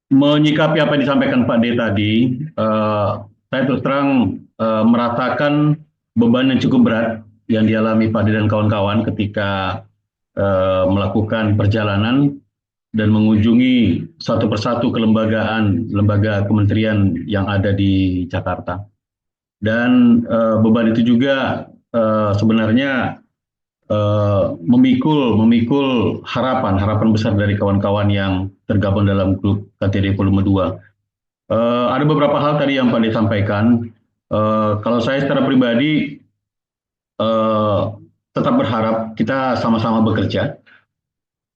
Menyikapi apa yang disampaikan Pak D tadi, saya terus terang merasakan beban yang cukup berat yang dialami Pak D dan kawan-kawan ketika melakukan perjalanan dan mengunjungi satu persatu kelembagaan, lembaga kementerian yang ada di Jakarta. Dan beban itu juga sebenarnya memikul harapan besar dari kawan-kawan yang tergabung dalam grup KTD Volume 2. Ada beberapa hal tadi yang Pak disampaikan. Kalau saya secara pribadi uh, tetap berharap kita sama-sama bekerja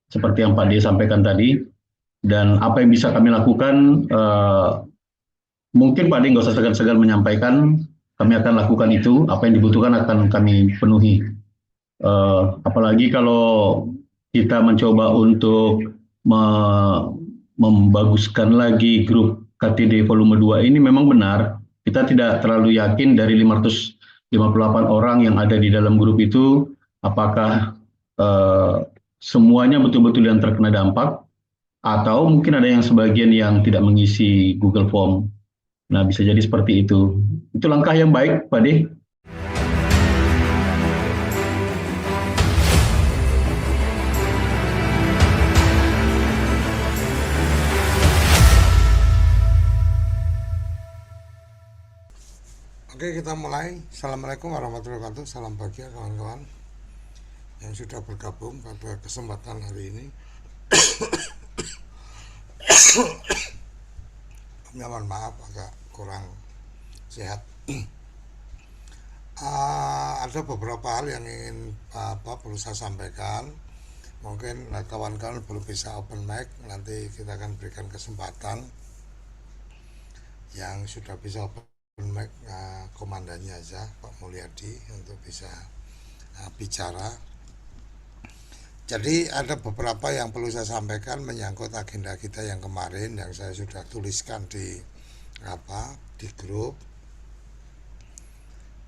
seperti yang Pak D sampaikan tadi, dan apa yang bisa kami lakukan, mungkin Pak D nggak usah segan-segan menyampaikan, kami akan lakukan itu, apa yang dibutuhkan akan kami penuhi. Apalagi kalau kita mencoba untuk membaguskan lagi grup KTD volume 2 ini, memang benar kita tidak terlalu yakin dari 558 orang yang ada di dalam grup itu apakah eh, semuanya betul-betul yang terkena dampak atau mungkin ada yang sebagian yang tidak mengisi Google Form. Nah, bisa jadi seperti itu. Itu langkah yang baik, Pak De. Oke, kita mulai. Assalamualaikum warahmatullahi wabarakatuh. Salam bahagia kawan-kawan yang sudah bergabung pada kesempatan hari ini. Mohon maaf agak kurang sehat. Ada beberapa hal yang ingin perlu saya sampaikan. Mungkin kawan-kawan belum bisa open mic, nanti kita akan berikan kesempatan yang sudah bisa open mic, komandannya aja Pak Mulyadi untuk bisa bicara. Jadi ada beberapa yang perlu saya sampaikan menyangkut agenda kita yang kemarin yang saya sudah tuliskan di grup.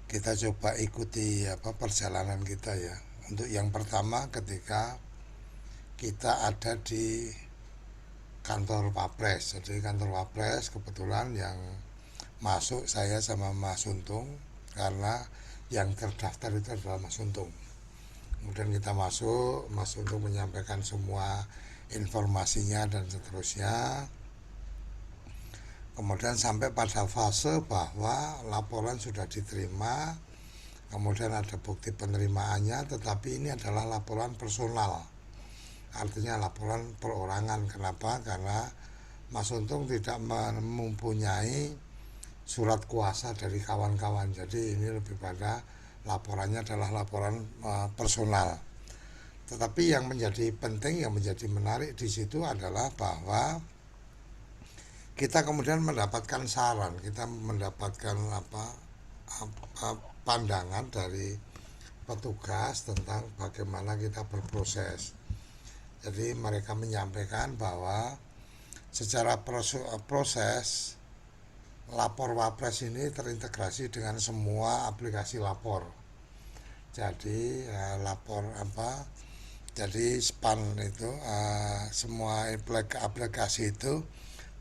Kita coba ikuti perjalanan kita ya. Untuk yang pertama, ketika kita ada di kantor Wapres. Jadi kantor Wapres kebetulan yang masuk saya sama Mas Untung, karena yang terdaftar itu adalah Mas Untung. Kemudian kita masuk, Mas Untung menyampaikan semua informasinya dan seterusnya. Kemudian sampai pada fase bahwa laporan sudah diterima, kemudian ada bukti penerimaannya, tetapi ini adalah laporan personal, artinya laporan perorangan. Kenapa? Karena Mas Untung tidak mempunyai surat kuasa dari kawan-kawan, jadi ini lebih pada laporannya adalah laporan personal. Tetapi yang menjadi penting, yang menjadi menarik di situ adalah bahwa kita kemudian mendapatkan saran, kita mendapatkan pandangan dari petugas tentang bagaimana kita berproses. Jadi mereka menyampaikan bahwa secara proses lapor Wapres ini terintegrasi dengan semua aplikasi lapor. Jadi jadi span itu semua aplikasi itu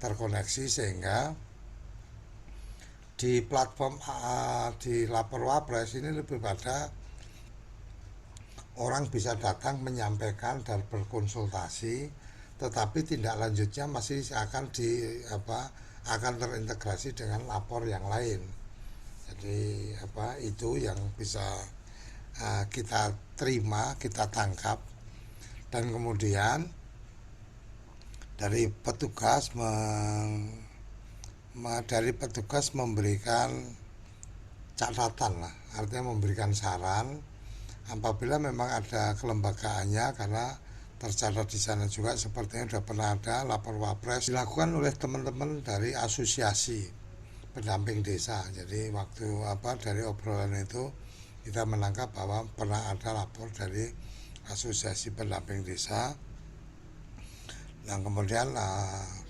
terkoneksi, sehingga di platform di lapor Wapres ini lebih pada orang bisa datang menyampaikan dan berkonsultasi, tetapi tindak lanjutnya masih akan terintegrasi dengan lapor yang lain. Jadi itu yang bisa kita terima, kita tangkap, dan kemudian dari petugas memberikan catatan lah, artinya memberikan saran apabila memang ada kelembagaannya, karena tercatat di sana juga sepertinya sudah pernah ada lapor Wapres dilakukan oleh teman-teman dari asosiasi pendamping desa. Jadi waktu dari obrolan itu kita menangkap bahwa pernah ada lapor dari asosiasi pendamping desa. Nah kemudian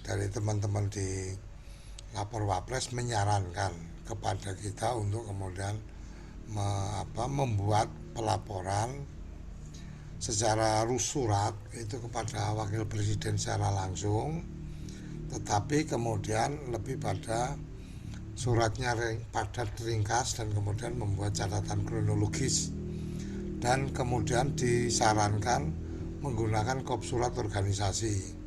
dari teman-teman di lapor Wapres menyarankan kepada kita untuk kemudian membuat pelaporan secara surat itu kepada Wakil Presiden secara langsung, tetapi kemudian lebih pada suratnya padat, ringkas, dan kemudian membuat catatan kronologis, dan kemudian disarankan menggunakan kop surat organisasi.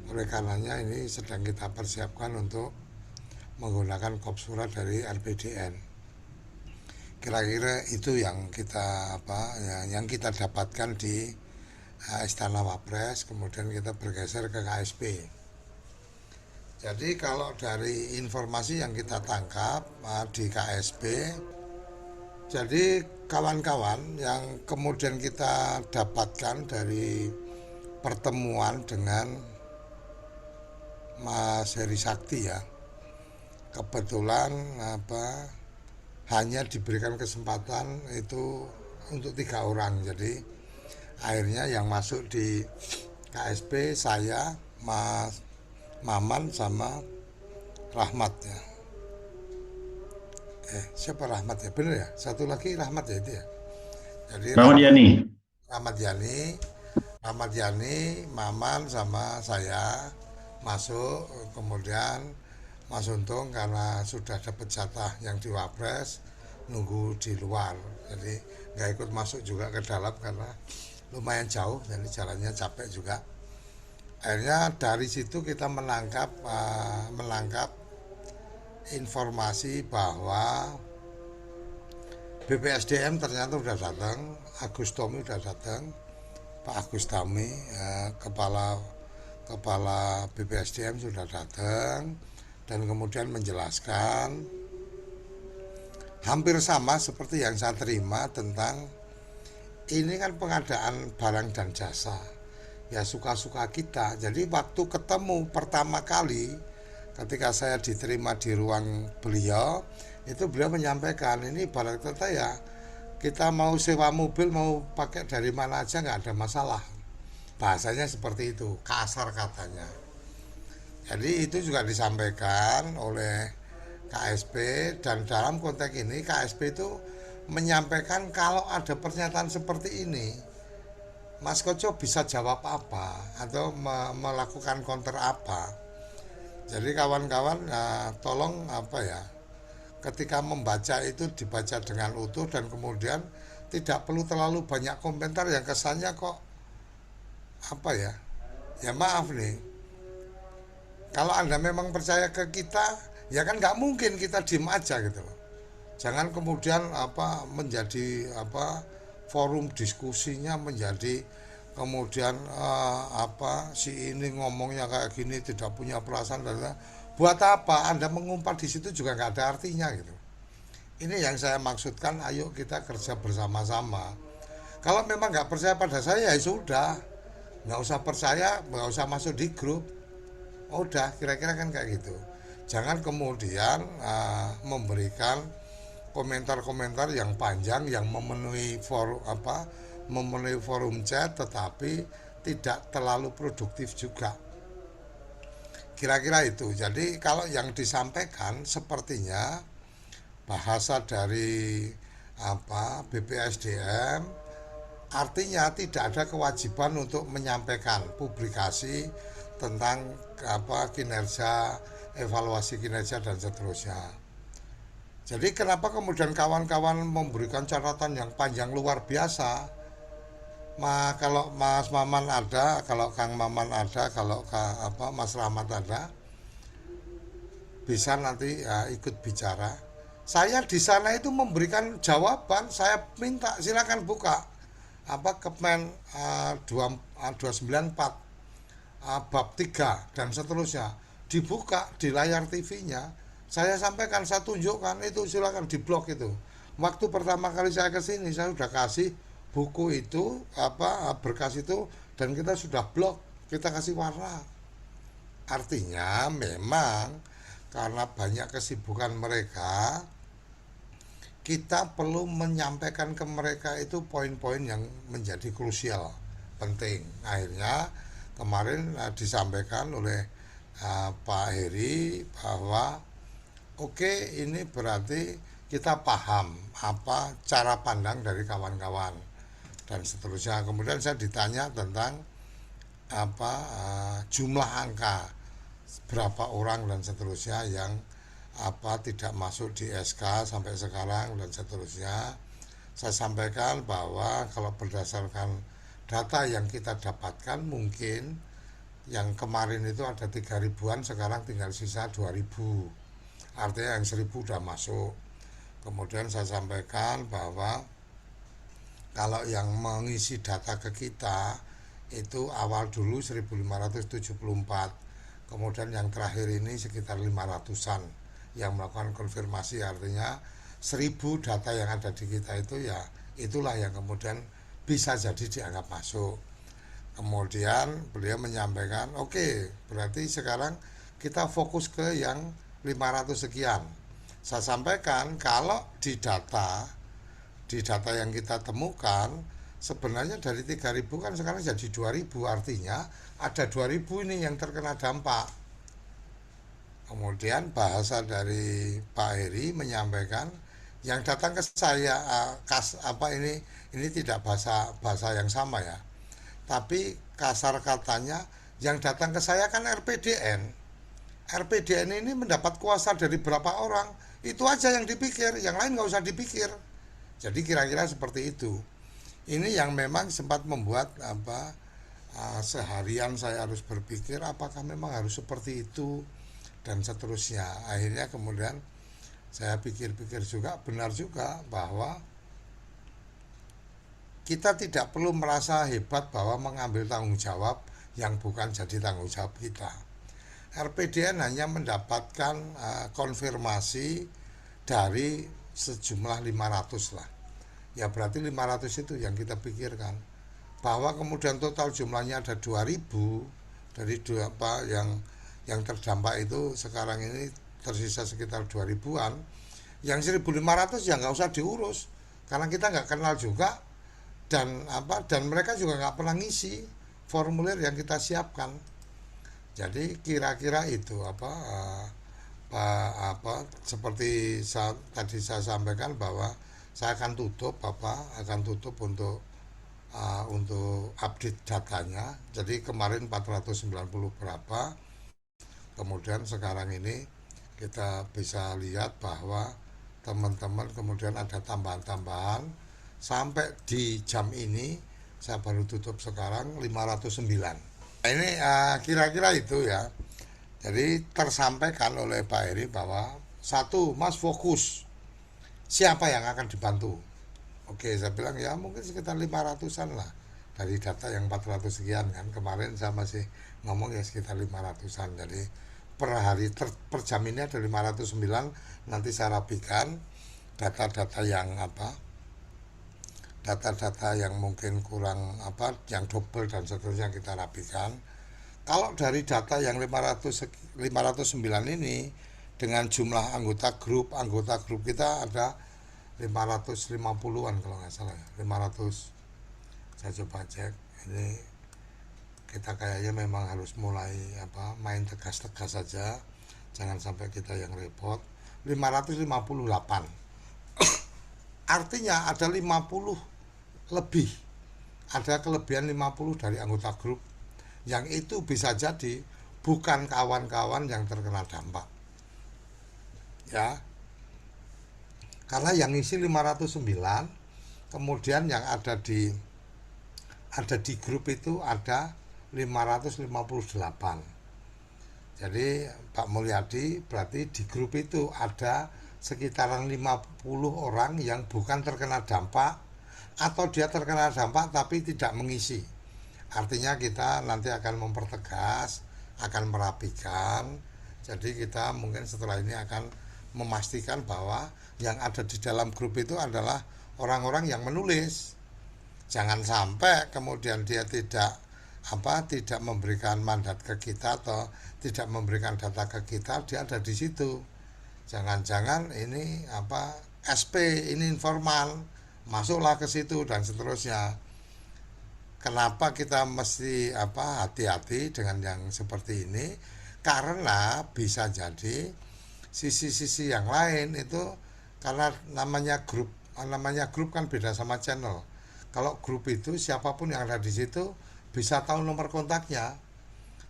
Oleh karenanya ini sedang kita persiapkan untuk menggunakan kop surat dari RPDN. Kira-kira itu yang kita yang kita dapatkan di Istana Wapres, kemudian kita bergeser ke KSP. Jadi kalau dari informasi yang kita tangkap di KSP, jadi kawan-kawan yang kemudian kita dapatkan dari pertemuan dengan Mas Heri Sakti ya, kebetulan hanya diberikan kesempatan itu untuk 3 orang. Jadi akhirnya yang masuk di KSP saya, Mas Maman, sama Rahmat ya. Siapa Rahmat ya? Bener ya? Satu lagi Rahmat ya itu ya. Jadi Rahmat Yani. Rahmat Yani, Maman sama saya masuk. Kemudian Mas Untung karena sudah dapat jatah yang di Wapres nunggu di luar, jadi nggak ikut masuk juga ke dalam karena lumayan jauh, jadi jalannya capek juga. Akhirnya dari situ kita menangkap informasi bahwa BPSDM ternyata sudah datang, Agus Tomi sudah datang, Pak Agus Tami, kepala BPSDM sudah datang, dan kemudian menjelaskan hampir sama seperti yang saya terima tentang ini kan pengadaan barang dan jasa, ya suka-suka kita. Jadi waktu ketemu pertama kali ketika saya diterima di ruang beliau, itu beliau menyampaikan ini barang kata ya, kita mau sewa mobil mau pakai dari mana aja nggak ada masalah. Bahasanya seperti itu, kasar katanya. Jadi itu juga disampaikan oleh KSP, dan dalam konteks ini KSP itu menyampaikan kalau ada pernyataan seperti ini, Mas Koco bisa jawab apa atau melakukan counter apa. Jadi kawan-kawan tolong ketika membaca itu dibaca dengan utuh, dan kemudian tidak perlu terlalu banyak komentar yang kesannya kok ya maaf nih, kalau Anda memang percaya ke kita, ya kan nggak mungkin kita diem aja gitu loh. Jangan kemudian menjadi forum diskusinya menjadi kemudian si ini ngomongnya kayak gini tidak punya perasaan, dan buat apa Anda mengumpat di situ juga nggak ada artinya gitu. Ini yang saya maksudkan, ayo kita kerja bersama-sama. Kalau memang nggak percaya pada saya ya sudah, nggak usah percaya, nggak usah masuk di grup. Udah, kira-kira kan kayak gitu. Jangan kemudian memberikan komentar-komentar yang panjang yang memenuhi forum chat, tetapi tidak terlalu produktif juga. Kira-kira itu. Jadi kalau yang disampaikan sepertinya bahasa dari BPSDM, artinya tidak ada kewajiban untuk menyampaikan publikasi tentang kinerja, evaluasi kinerja dan seterusnya. Jadi kenapa kemudian kawan-kawan memberikan catatan yang panjang luar biasa? Kalau Mas Maman ada, kalau Kang Maman ada, kalau Mas Rahmat ada, bisa nanti ikut bicara. Saya di sana itu memberikan jawaban, saya minta silakan buka Kemen 294 bab 3 dan seterusnya, dibuka di layar TV-nya. Saya sampaikan, saya tunjukkan itu, silakan diblok itu. Waktu pertama kali saya ke sini saya sudah kasih buku itu, berkas itu, dan kita sudah blok, kita kasih warna. Artinya memang karena banyak kesibukan mereka, kita perlu menyampaikan ke mereka itu poin-poin yang menjadi krusial, penting. Akhirnya kemarin disampaikan oleh Pak Heri bahwa oke, ini berarti kita paham apa cara pandang dari kawan-kawan dan seterusnya. Kemudian saya ditanya tentang jumlah angka berapa orang dan seterusnya yang tidak masuk di SK sampai sekarang dan seterusnya. Saya sampaikan bahwa kalau berdasarkan data yang kita dapatkan, mungkin yang kemarin itu ada 3 ribuan, sekarang tinggal sisa 2.000, artinya yang 1.000 udah masuk. Kemudian saya sampaikan bahwa kalau yang mengisi data ke kita itu awal dulu 1574, kemudian yang terakhir ini sekitar 500-an yang melakukan konfirmasi, artinya 1.000 data yang ada di kita itu ya itulah yang kemudian bisa jadi dianggap masuk. Kemudian beliau menyampaikan, oke, berarti sekarang kita fokus ke yang 500 sekian. Saya sampaikan kalau di data yang kita temukan sebenarnya dari 3.000 kan sekarang jadi 2.000, artinya ada 2.000 ini yang terkena dampak. Kemudian bahasa dari Pak Heri menyampaikan yang datang ke saya ini tidak bahasa yang sama ya. Tapi kasar katanya yang datang ke saya kan RPDN. RPDN ini mendapat kuasa dari berapa orang, itu aja yang dipikir, yang lain nggak usah dipikir. Jadi kira-kira seperti itu. Ini yang memang sempat membuat seharian saya harus berpikir apakah memang harus seperti itu dan seterusnya. Akhirnya kemudian saya pikir-pikir juga, benar juga bahwa kita tidak perlu merasa hebat bahwa mengambil tanggung jawab yang bukan jadi tanggung jawab kita. RPDN hanya mendapatkan konfirmasi dari sejumlah 500 lah. Ya berarti 500 itu yang kita pikirkan. Bahwa kemudian total jumlahnya ada 2.000 dari yang terdampak itu sekarang ini tersisa sekitar 2.000-an. Yang 1.500 ya nggak usah diurus karena kita nggak kenal juga dan mereka juga nggak pernah ngisi formulir yang kita siapkan. Jadi kira-kira itu seperti tadi saya sampaikan bahwa saya akan tutup untuk update datanya. Jadi kemarin 490 berapa, kemudian sekarang ini kita bisa lihat bahwa teman-teman kemudian ada tambahan-tambahan sampai di jam ini saya baru tutup sekarang 509. Nah, ini kira-kira itu ya. Jadi tersampaikan oleh Pak Heri bahwa satu, Mas fokus siapa yang akan dibantu. Oke, saya bilang ya mungkin sekitar 500-an lah dari data yang 400 sekian kan. Kemarin saya masih ngomong ya sekitar 500-an. Jadi per hari per jam ini ada 509. Nanti saya rapikan data-data yang mungkin kurang yang double dan seterusnya kita rapikan. Kalau dari data yang 509 ini dengan jumlah anggota grup kita ada 550-an kalau nggak salah ya. 500, saya coba cek ini, kita kayaknya memang harus mulai main tegas-tegas saja, jangan sampai kita yang repot. 558 artinya ada 50 lebih, ada kelebihan 50 dari anggota grup yang itu bisa jadi bukan kawan-kawan yang terkena dampak ya, karena yang isi 509, kemudian yang ada di grup itu ada 558. Jadi Pak Mulyadi berarti di grup itu ada sekitaran 50 orang yang bukan terkena dampak atau dia terkena dampak tapi tidak mengisi. Artinya kita nanti akan mempertegas, akan merapikan. Jadi kita mungkin setelah ini akan memastikan bahwa yang ada di dalam grup itu adalah orang-orang yang menulis. Jangan sampai kemudian dia tidak memberikan mandat ke kita atau tidak memberikan data ke kita, dia ada di situ. Jangan-jangan ini SP, ini informal, masuklah ke situ dan seterusnya. Kenapa kita mesti hati-hati dengan yang seperti ini? Karena bisa jadi sisi-sisi yang lain itu, karena namanya grup kan beda sama channel. Kalau grup itu siapapun yang ada di situ bisa tahu nomor kontaknya.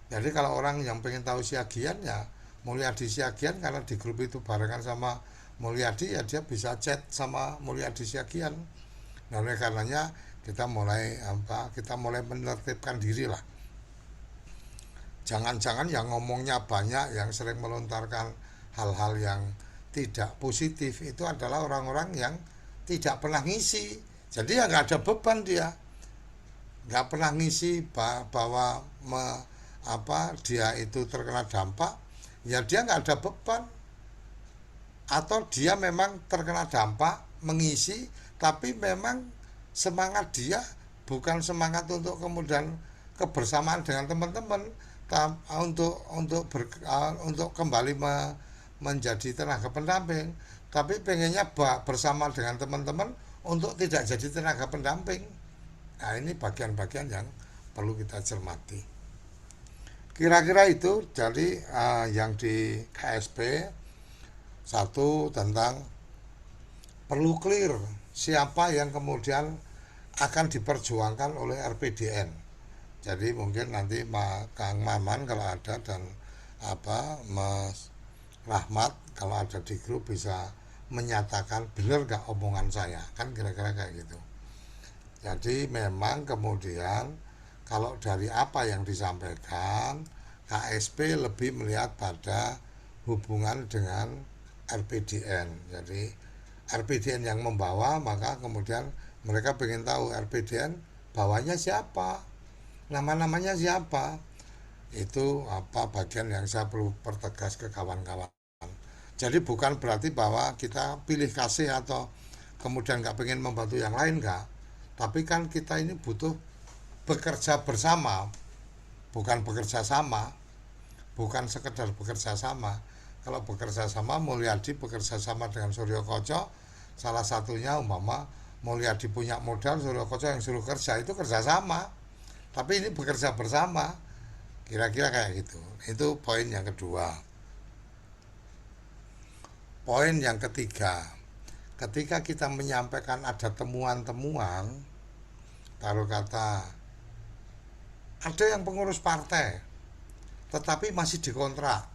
Jadi kalau orang yang pengen tahu Siagian ya Mulyadi Siagian, karena di grup itu barengan sama Mulyadi ya dia bisa chat sama Mulyadi Siagian. Nah oleh karenanya kita mulai menertibkan diri lah. Jangan-jangan yang ngomongnya banyak, yang sering melontarkan hal-hal yang tidak positif itu adalah orang-orang yang tidak pernah ngisi. Jadi ya nggak ada beban dia, nggak pernah ngisi bahwa dia itu terkena dampak, ya dia nggak ada beban. Atau dia memang terkena dampak mengisi, tapi memang semangat dia bukan semangat untuk kemudian kebersamaan dengan teman-teman, untuk kembali menjadi tenaga pendamping, tapi pengennya bersama dengan teman-teman untuk tidak jadi tenaga pendamping. Nah ini bagian-bagian yang perlu kita cermati. Kira-kira itu jadi yang di KSP. Satu, tentang perlu clear siapa yang kemudian akan diperjuangkan oleh RPDN. Jadi mungkin nanti Kang Maman kalau ada, dan Mas Rahmat kalau ada di grup bisa menyatakan benar gak omongan saya, kan kira-kira kayak gitu. Jadi memang kemudian kalau dari apa yang disampaikan, KSP lebih melihat pada hubungan dengan RPDN. Jadi RPDN yang membawa, maka kemudian mereka pengen tahu RPDN bawahnya siapa, nama-namanya siapa. Itu bagian yang saya perlu pertegas ke kawan-kawan. Jadi bukan berarti bahwa kita pilih kasih atau kemudian nggak pengen membantu yang lain, nggak. Tapi kan kita ini butuh bekerja bersama, bukan bekerja sama, bukan sekedar bekerja sama. Kalau bekerja sama, Mulyadi bekerja sama dengan Suryo Koco, salah satunya Mulyadi punya modal, Suryo Koco yang suruh kerja, itu kerja sama. Tapi ini bekerja bersama, kira-kira kayak gitu. Itu poin yang kedua. Poin yang ketiga, ketika kita menyampaikan ada temuan-temuan, taruh kata ada yang pengurus partai tetapi masih dikontrak,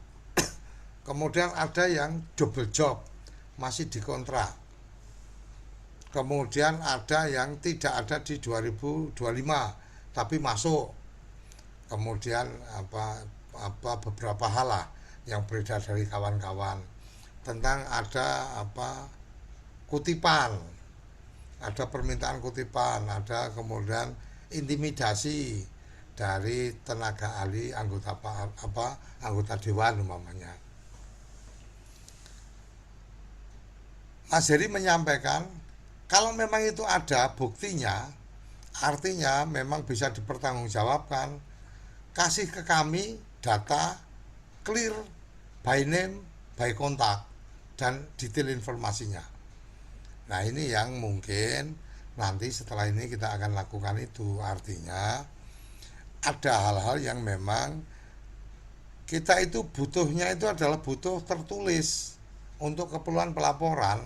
kemudian ada yang double job masih dikontrak, kemudian ada yang tidak ada di 2025 tapi masuk, kemudian beberapa hal lah yang beredar dari kawan-kawan tentang ada kutipan, ada permintaan kutipan, ada kemudian intimidasi dari tenaga ahli anggota dewan umpamanya. Mas Heri menyampaikan kalau memang itu ada buktinya, artinya memang bisa dipertanggungjawabkan, kasih ke kami data clear by name, by kontak, dan detail informasinya. Nah ini yang mungkin nanti setelah ini kita akan lakukan itu. Artinya ada hal-hal yang memang kita itu butuhnya itu adalah butuh tertulis untuk keperluan pelaporan,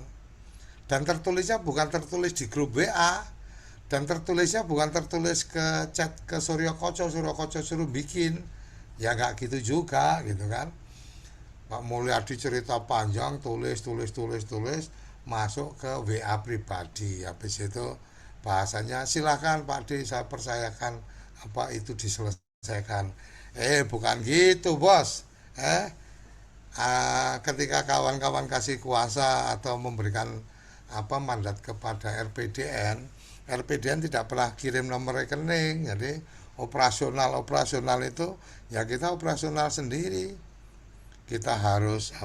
dan tertulisnya bukan tertulis di grup WA, dan tertulisnya bukan tertulis ke chat ke Suryo Koco suruh bikin, ya nggak gitu juga gitu kan. Pak Mulyadi cerita panjang, tulis masuk ke WA pribadi, habis itu bahasanya silakan Pak D, saya percayakan itu diselesaikan. Bukan gitu bos. Ketika kawan-kawan kasih kuasa atau memberikan mandat kepada RPDN tidak pernah kirim nomor rekening. Jadi operasional itu ya kita operasional sendiri. Kita harus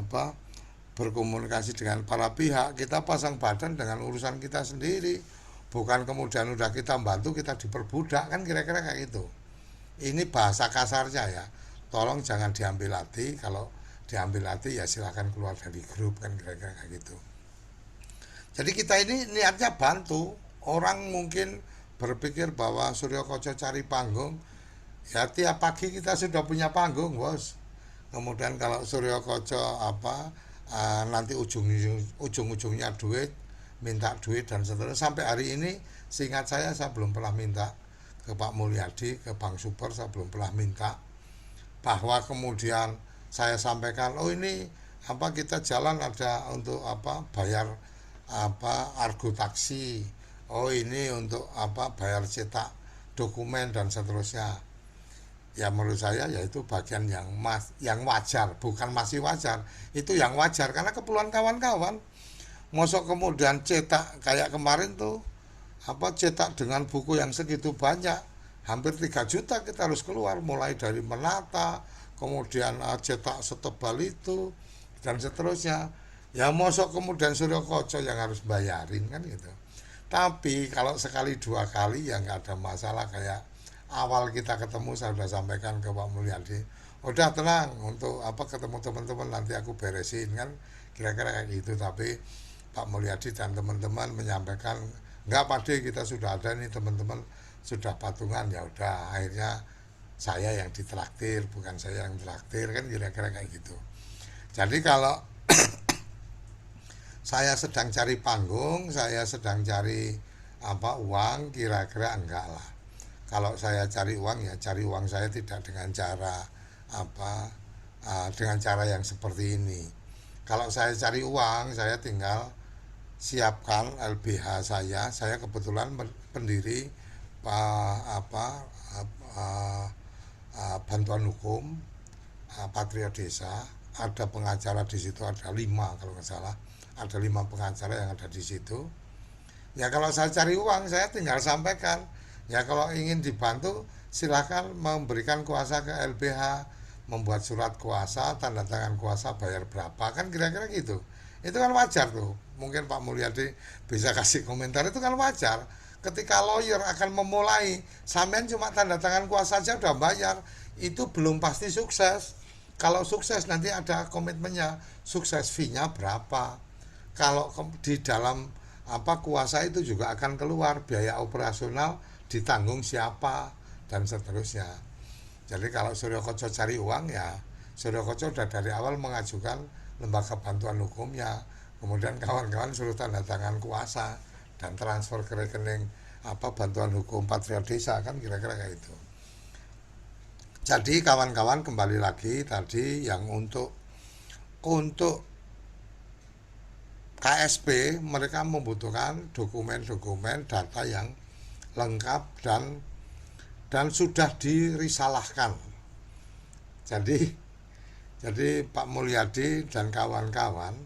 berkomunikasi dengan para pihak, kita pasang badan dengan urusan kita sendiri, bukan kemudian udah kita bantu kita diperbudak, kan kira-kira kayak gitu. Ini bahasa kasarnya ya, tolong jangan diambil hati. Kalau diambil hati ya silahkan keluar dari grup, kan kira-kira kayak gitu. Jadi kita ini niatnya bantu. Orang mungkin berpikir bahwa Suryo Koco cari panggung, ya tiap pagi kita sudah punya panggung bos. Kemudian kalau Suryo Koco nanti ujung-ujungnya duit, minta duit dan seterusnya. Sampai hari ini seingat saya belum pernah minta ke Pak Mulyadi, ke Bang Super saya belum pernah minta. bahwa kemudian saya sampaikan, oh ini apa kita jalan ada untuk apa bayar apa argo taksi, oh ini untuk apa bayar cetak dokumen dan seterusnya. Ya menurut saya yaitu bagian yang wajar, bukan masih wajar, itu yang wajar karena keperluan kawan-kawan. Mosok kemudian cetak kayak kemarin tuh apa cetak dengan buku yang segitu banyak, hampir 3 juta kita harus keluar, mulai dari menata, kemudian cetak setebal itu dan seterusnya. Ya mosok kemudian Suryo Koco yang harus bayarin kan gitu. Tapi kalau sekali 2 kali ya nggak ada masalah. Kayak awal kita ketemu saya sudah sampaikan ke Pak Mulyadi, udah tenang untuk apa ketemu teman-teman nanti aku beresin kan, kira-kira kayak gitu. Tapi Pak Mulyadi dan teman-teman menyampaikan, nggak pade kita sudah ada nih teman-teman sudah patungan, ya udah akhirnya saya yang ditraktir bukan saya yang traktir kan, kira-kira kayak gitu. Jadi kalau saya sedang cari panggung, saya sedang cari apa uang, kira-kira enggak lah. Kalau saya cari uang ya cari uang saya tidak dengan cara apa dengan cara yang seperti ini. Kalau saya cari uang, saya tinggal siapkan LBH saya kebetulan pendiri apa bantuan hukum Patriot Desa, ada pengacara di situ, ada 5 kalau nggak salah, ada 5 pengacara yang ada di situ. Ya kalau saya cari uang saya tinggal sampaikan, ya kalau ingin dibantu silakan memberikan kuasa ke LBH, membuat surat kuasa, tanda tangan kuasa, bayar berapa, kan kira-kira gitu. Itu kan wajar tuh. Mungkin Pak Mulyadi bisa kasih komentar, itu kan wajar. Ketika lawyer akan memulai, sampean cuma tanda tangan kuasa saja udah bayar, itu belum pasti sukses. Kalau sukses nanti ada komitmennya, sukses fee-nya berapa. Kalau di dalam apa kuasa itu juga akan keluar biaya operasional, ditanggung siapa dan seterusnya. Jadi kalau Suryo Koco cari uang, ya Suryo Koco sudah dari awal mengajukan lembaga bantuan hukumnya, kemudian kawan-kawan suruh tanda tangan kuasa dan transfer ke rekening apa bantuan hukum Patriot Desa, kan kira-kira kayak itu. Jadi kawan-kawan kembali lagi tadi yang untuk KSP mereka membutuhkan dokumen-dokumen data yang lengkap dan sudah dirisalahkan. Jadi Pak Mulyadi dan kawan-kawan,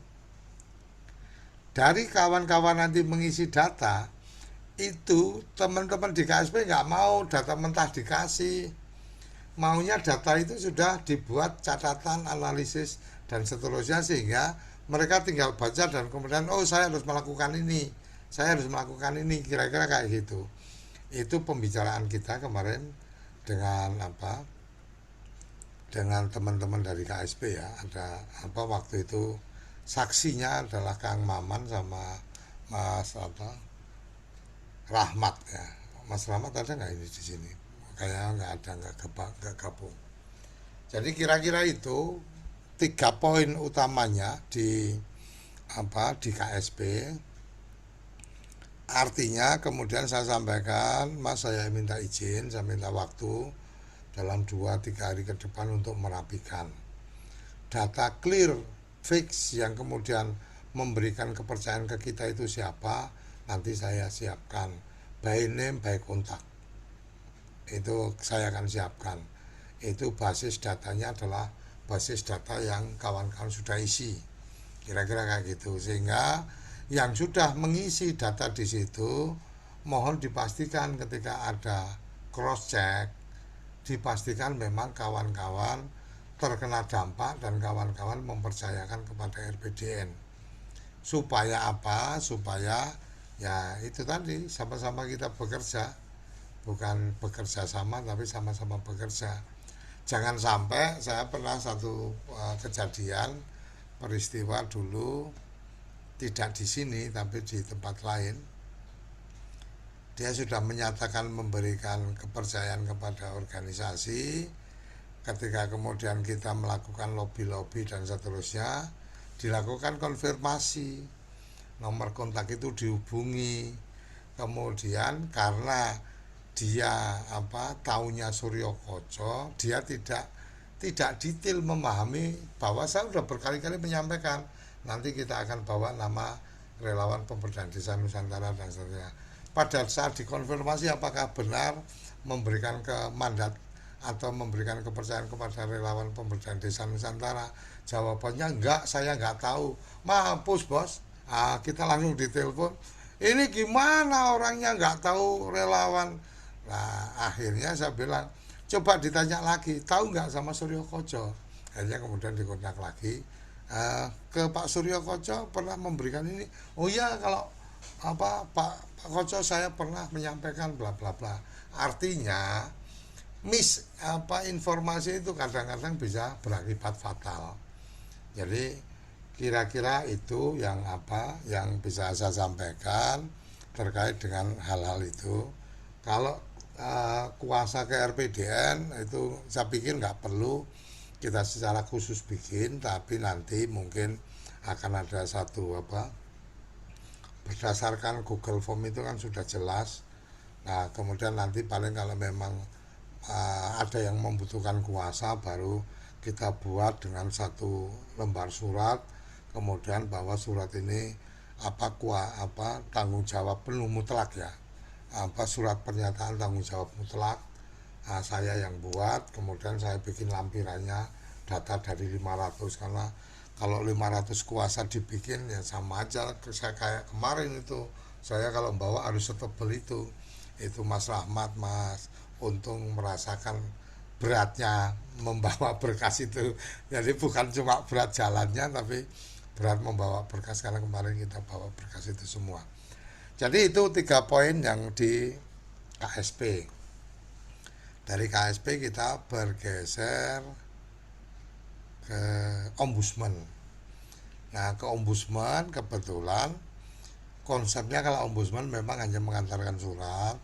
dari kawan-kawan nanti mengisi data itu, teman-teman di KSP nggak mau data mentah dikasih, maunya data itu sudah dibuat catatan, analisis dan seterusnya, sehingga mereka tinggal baca dan kemudian oh saya harus melakukan ini, saya harus melakukan ini, kira-kira kayak gitu. Itu pembicaraan kita kemarin dengan apa dengan teman-teman dari KSP ya. Ada apa waktu itu saksinya adalah Kang Maman sama Mas apa Rahmat ya. Mas Rahmat ada nggak ini di sini? Kayaknya nggak ada, nggak gabung. Jadi kira-kira itu 3 poin utamanya di di KSP. Artinya kemudian saya sampaikan, Mas saya minta izin, saya minta waktu dalam 2-3 hari ke depan untuk merapikan data clear, fix, yang kemudian memberikan kepercayaan ke kita itu siapa, nanti saya siapkan by name, by kontak, itu saya akan siapkan. Itu basis datanya adalah basis data yang kawan-kawan sudah isi, kira-kira kayak gitu. Sehingga yang sudah mengisi data di situ mohon dipastikan ketika ada cross check, dipastikan memang kawan-kawan terkena dampak dan kawan-kawan mempercayakan kepada RPDN. Supaya apa? Supaya ya itu tadi, sama-sama kita bekerja, bukan bekerja sama tapi sama-sama bekerja. Jangan sampai, saya pernah satu kejadian peristiwa dulu, tidak di sini tapi di tempat lain. Dia sudah menyatakan memberikan kepercayaan kepada organisasi, ketika kemudian kita melakukan lobby-lobby dan seterusnya, dilakukan konfirmasi, nomor kontak itu dihubungi. Kemudian karena dia taunya Suryo Koco, dia tidak tidak detail memahami bahwa saya sudah berkali-kali menyampaikan nanti kita akan bawa nama relawan pemberdayaan desa Nusantara dan seterusnya. Pada saat dikonfirmasi apakah benar memberikan ke mandat atau memberikan kepercayaan kepada relawan pemberdayaan desa Nusantara, jawabannya enggak, saya enggak tahu. Mampus bos. Kita langsung ditelepon, ini gimana orangnya enggak tahu relawan. Nah akhirnya saya bilang, coba ditanya lagi, tahu nggak sama Suryo Koco. Akhirnya kemudian dikontak lagi, ke Pak Suryo Koco pernah memberikan ini. Oh iya, kalau Pak Koco saya pernah menyampaikan bla bla bla. Artinya informasi itu kadang-kadang bisa berakibat fatal. Jadi kira-kira itu yang bisa saya sampaikan terkait dengan hal-hal itu. Kalau kuasa ke RPDN itu saya pikir nggak perlu kita secara khusus bikin, tapi nanti mungkin akan ada satu berdasarkan Google Form itu kan sudah jelas. Nah kemudian nanti paling kalau memang ada yang membutuhkan kuasa, baru kita buat dengan satu lembar surat, kemudian bahwa surat ini tanggung jawab penuh mutlak ya, surat pernyataan tanggung jawab mutlak, saya yang buat, kemudian saya bikin lampirannya data dari 500, karena kalau 500 kuasa dibikin ya sama aja saya kayak kemarin itu, saya kalau bawa harus setebel itu Mas Rahmat, Mas Untung merasakan beratnya membawa berkas itu. Jadi bukan cuma berat jalannya, tapi berat membawa berkas, karena kemarin kita bawa berkas itu semua. Jadi itu 3 poin yang di KSP. Dari KSP kita bergeser ke Ombudsman. Nah ke Ombudsman kebetulan konsepnya, kalau Ombudsman memang hanya mengantarkan surat,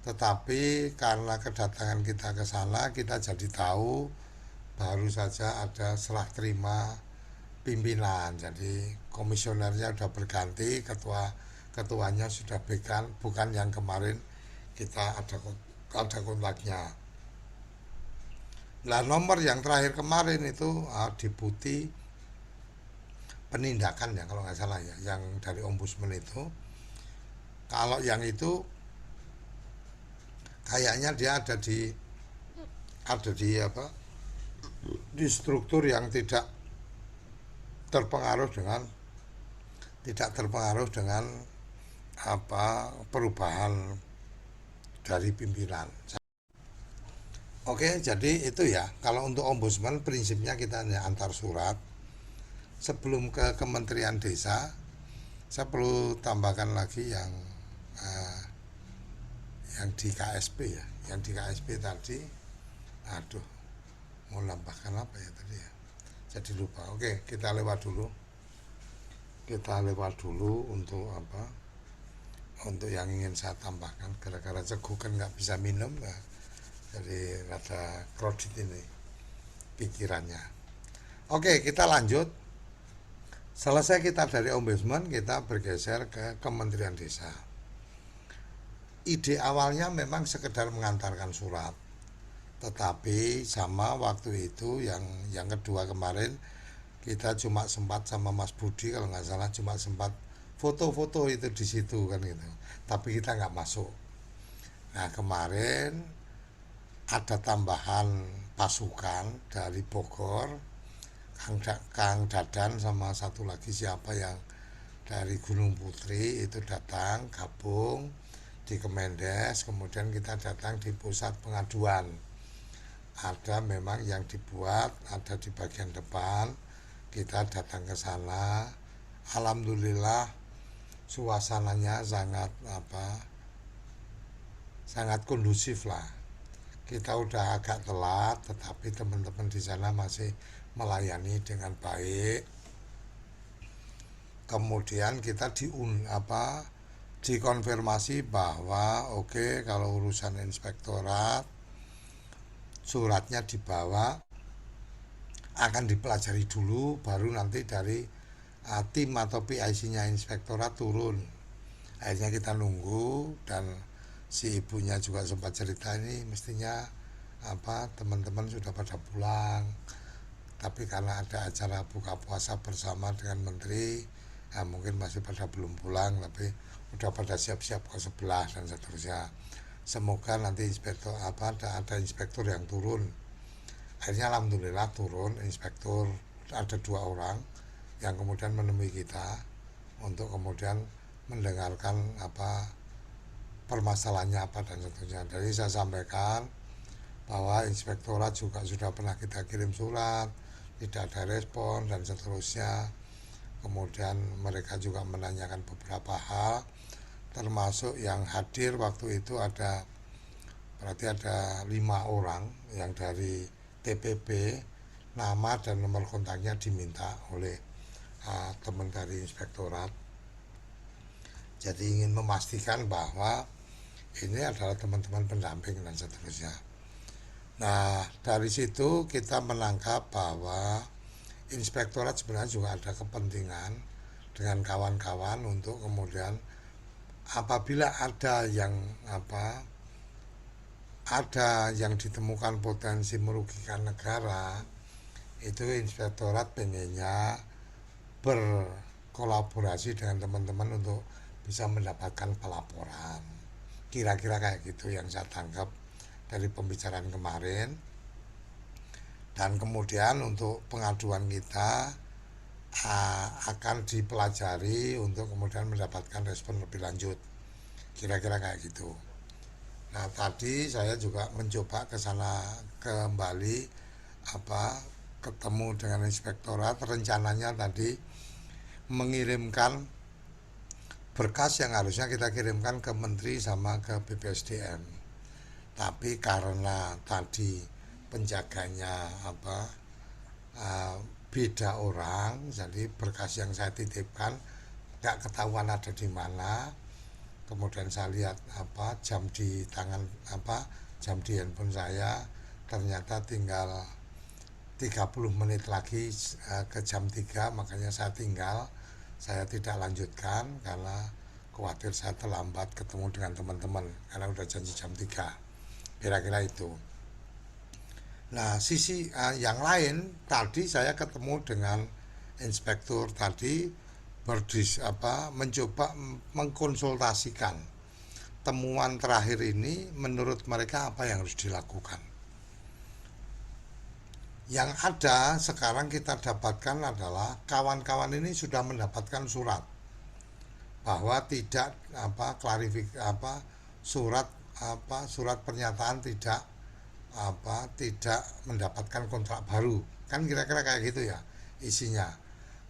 tetapi karena kedatangan kita ke sana kita jadi tahu baru saja ada serah terima pimpinan. Jadi komisionernya sudah berganti, ketuanya sudah bukan yang kemarin kita ada kontaknya. Nah nomor yang terakhir kemarin itu Deputi Penindakan ya kalau nggak salah ya, yang dari Ombudsman itu. Kalau yang itu kayaknya dia ada di di struktur yang tidak terpengaruh dengan perubahan dari pimpinan. Oke, jadi itu ya. Kalau untuk Ombudsman prinsipnya kita hanya antar surat. Sebelum ke Kementerian Desa, saya perlu tambahkan lagi yang di KSP ya. Yang di KSP tadi, mau nambahkan apa ya tadi ya? Jadi lupa. Oke, kita lewat dulu. Untuk untuk yang ingin saya tambahkan, gara-gara ceguk kan nggak bisa minum ya. Jadi rada kredit ini pikirannya. Oke, kita lanjut. Selesai kita dari Ombudsman, kita bergeser ke Kementerian Desa. Ide awalnya memang sekedar mengantarkan surat, tetapi sama waktu itu yang kedua kemarin kita cuma sempat sama Mas Budi kalau nggak salah, cuma sempat foto-foto itu di situ kan gitu, tapi kita nggak masuk. Nah kemarin ada tambahan pasukan dari Bogor, Kang Dadan sama satu lagi siapa yang dari Gunung Putri itu datang gabung di Kemendes. Kemudian kita datang di pusat pengaduan, ada memang yang dibuat ada di bagian depan, kita datang ke sana. Alhamdulillah suasananya sangat kondusif lah. Kita udah agak telat, tetapi teman-teman di sana masih melayani dengan baik. Kemudian kita dikonfirmasi bahwa oke, kalau urusan inspektorat suratnya dibawa, akan dipelajari dulu, baru nanti dari tim atau PIC-nya inspektorat turun. Akhirnya kita nunggu, dan si ibunya juga sempat cerita ini mestinya teman-teman sudah pada pulang, tapi karena ada acara buka puasa bersama dengan menteri, nah mungkin masih pada belum pulang, tapi udah pada siap-siap ke sebelah dan seterusnya. Semoga nanti ada inspektur yang turun. Akhirnya alhamdulillah turun inspektur, ada 2 orang yang kemudian menemui kita untuk kemudian mendengarkan permasalahannya apa dan seterusnya. Jadi saya sampaikan bahwa inspektorat juga sudah pernah kita kirim surat, tidak ada respon dan seterusnya. Kemudian mereka juga menanyakan beberapa hal, termasuk yang hadir waktu itu berarti ada 5 orang yang dari TPB, nama dan nomor kontaknya diminta oleh teman dari inspektorat. Jadi ingin memastikan bahwa ini adalah teman-teman pendamping dan seterusnya. Nah, dari situ kita menangkap bahwa inspektorat sebenarnya juga ada kepentingan dengan kawan-kawan untuk kemudian apabila ada yang ditemukan potensi merugikan negara, itu inspektorat pengennya berkolaborasi dengan teman-teman untuk bisa mendapatkan pelaporan. Kira-kira kayak gitu yang saya tangkap dari pembicaraan kemarin. Dan kemudian untuk pengaduan kita akan dipelajari untuk kemudian mendapatkan respon lebih lanjut. Kira-kira kayak gitu. Nah, tadi saya juga mencoba ke sana kembali ketemu dengan inspektorat. Rencananya tadi mengirimkan berkas yang harusnya kita kirimkan ke menteri sama ke BPSDM. Tapi karena tadi penjaganya beda orang, jadi berkas yang saya titipkan nggak ketahuan ada di mana. Kemudian saya lihat jam di jam di handphone saya, ternyata tinggal 30 menit lagi ke jam 3, makanya saya tidak lanjutkan karena khawatir saya terlambat ketemu dengan teman-teman karena udah janji jam 3. Kira-kira itu. Nah, sisi yang lain tadi saya ketemu dengan inspektur tadi mencoba mengkonsultasikan temuan terakhir ini menurut mereka apa yang harus dilakukan. Yang ada sekarang kita dapatkan adalah kawan-kawan ini sudah mendapatkan surat bahwa tidak surat pernyataan tidak mendapatkan kontrak baru, kan kira-kira kayak gitu ya isinya.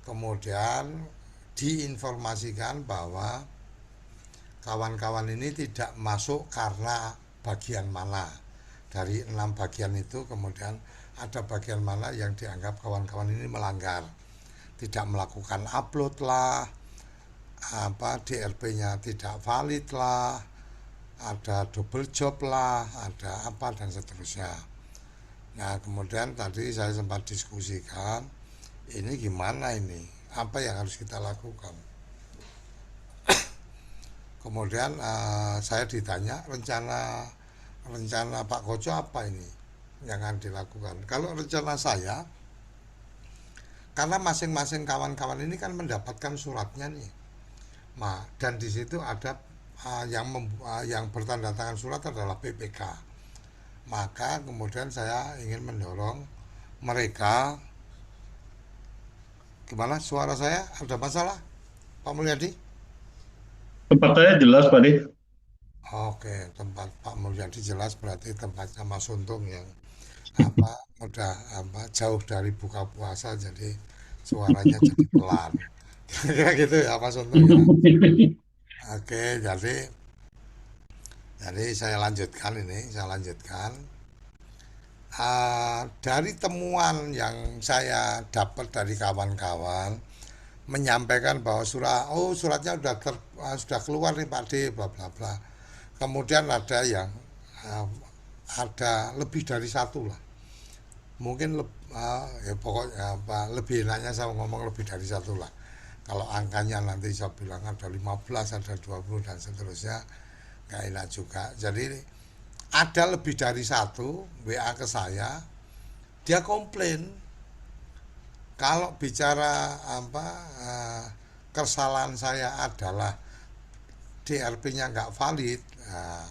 Kemudian diinformasikan bahwa kawan-kawan ini tidak masuk karena bagian mana dari 6 bagian itu. Kemudian ada bagian mana yang dianggap kawan-kawan ini melanggar, tidak melakukan upload lah, DRP-nya tidak valid lah, ada double job lah, ada dan seterusnya. Nah, kemudian tadi saya sempat diskusikan, ini gimana ini, apa yang harus kita lakukan. Kemudian saya ditanya rencana Pak Koco apa ini yang akan dilakukan. Kalau rencana saya, karena masing-masing kawan-kawan ini kan mendapatkan suratnya nih, dan di situ ada yang bertanda tangan surat adalah PPK. Maka kemudian saya ingin mendorong mereka. Gimana suara saya? Ada masalah, Pak Mulyadi? Tempat saya jelas, Pak De. Oke, tempat Pak Mulyadi jelas, berarti tempatnya Mas Untung yang udah jauh dari buka puasa, jadi suaranya jadi pelan. Kayak gitu ya Mas Untung ya. Oke, jadi saya lanjutkan. Dari temuan yang saya dapat dari kawan-kawan menyampaikan bahwa suratnya sudah keluar nih Pak D, bla bla bla. Kemudian ada yang ada lebih dari satu lah. Mungkin ya pokoknya lebih enaknya saya ngomong lebih dari satu lah. Kalau angkanya nanti saya bilang ada 15, ada 20 dan seterusnya, nggak enak juga. Jadi ada lebih dari satu WA ke saya, dia komplain kalau bicara kesalahan saya adalah DRP-nya nggak valid. Nah,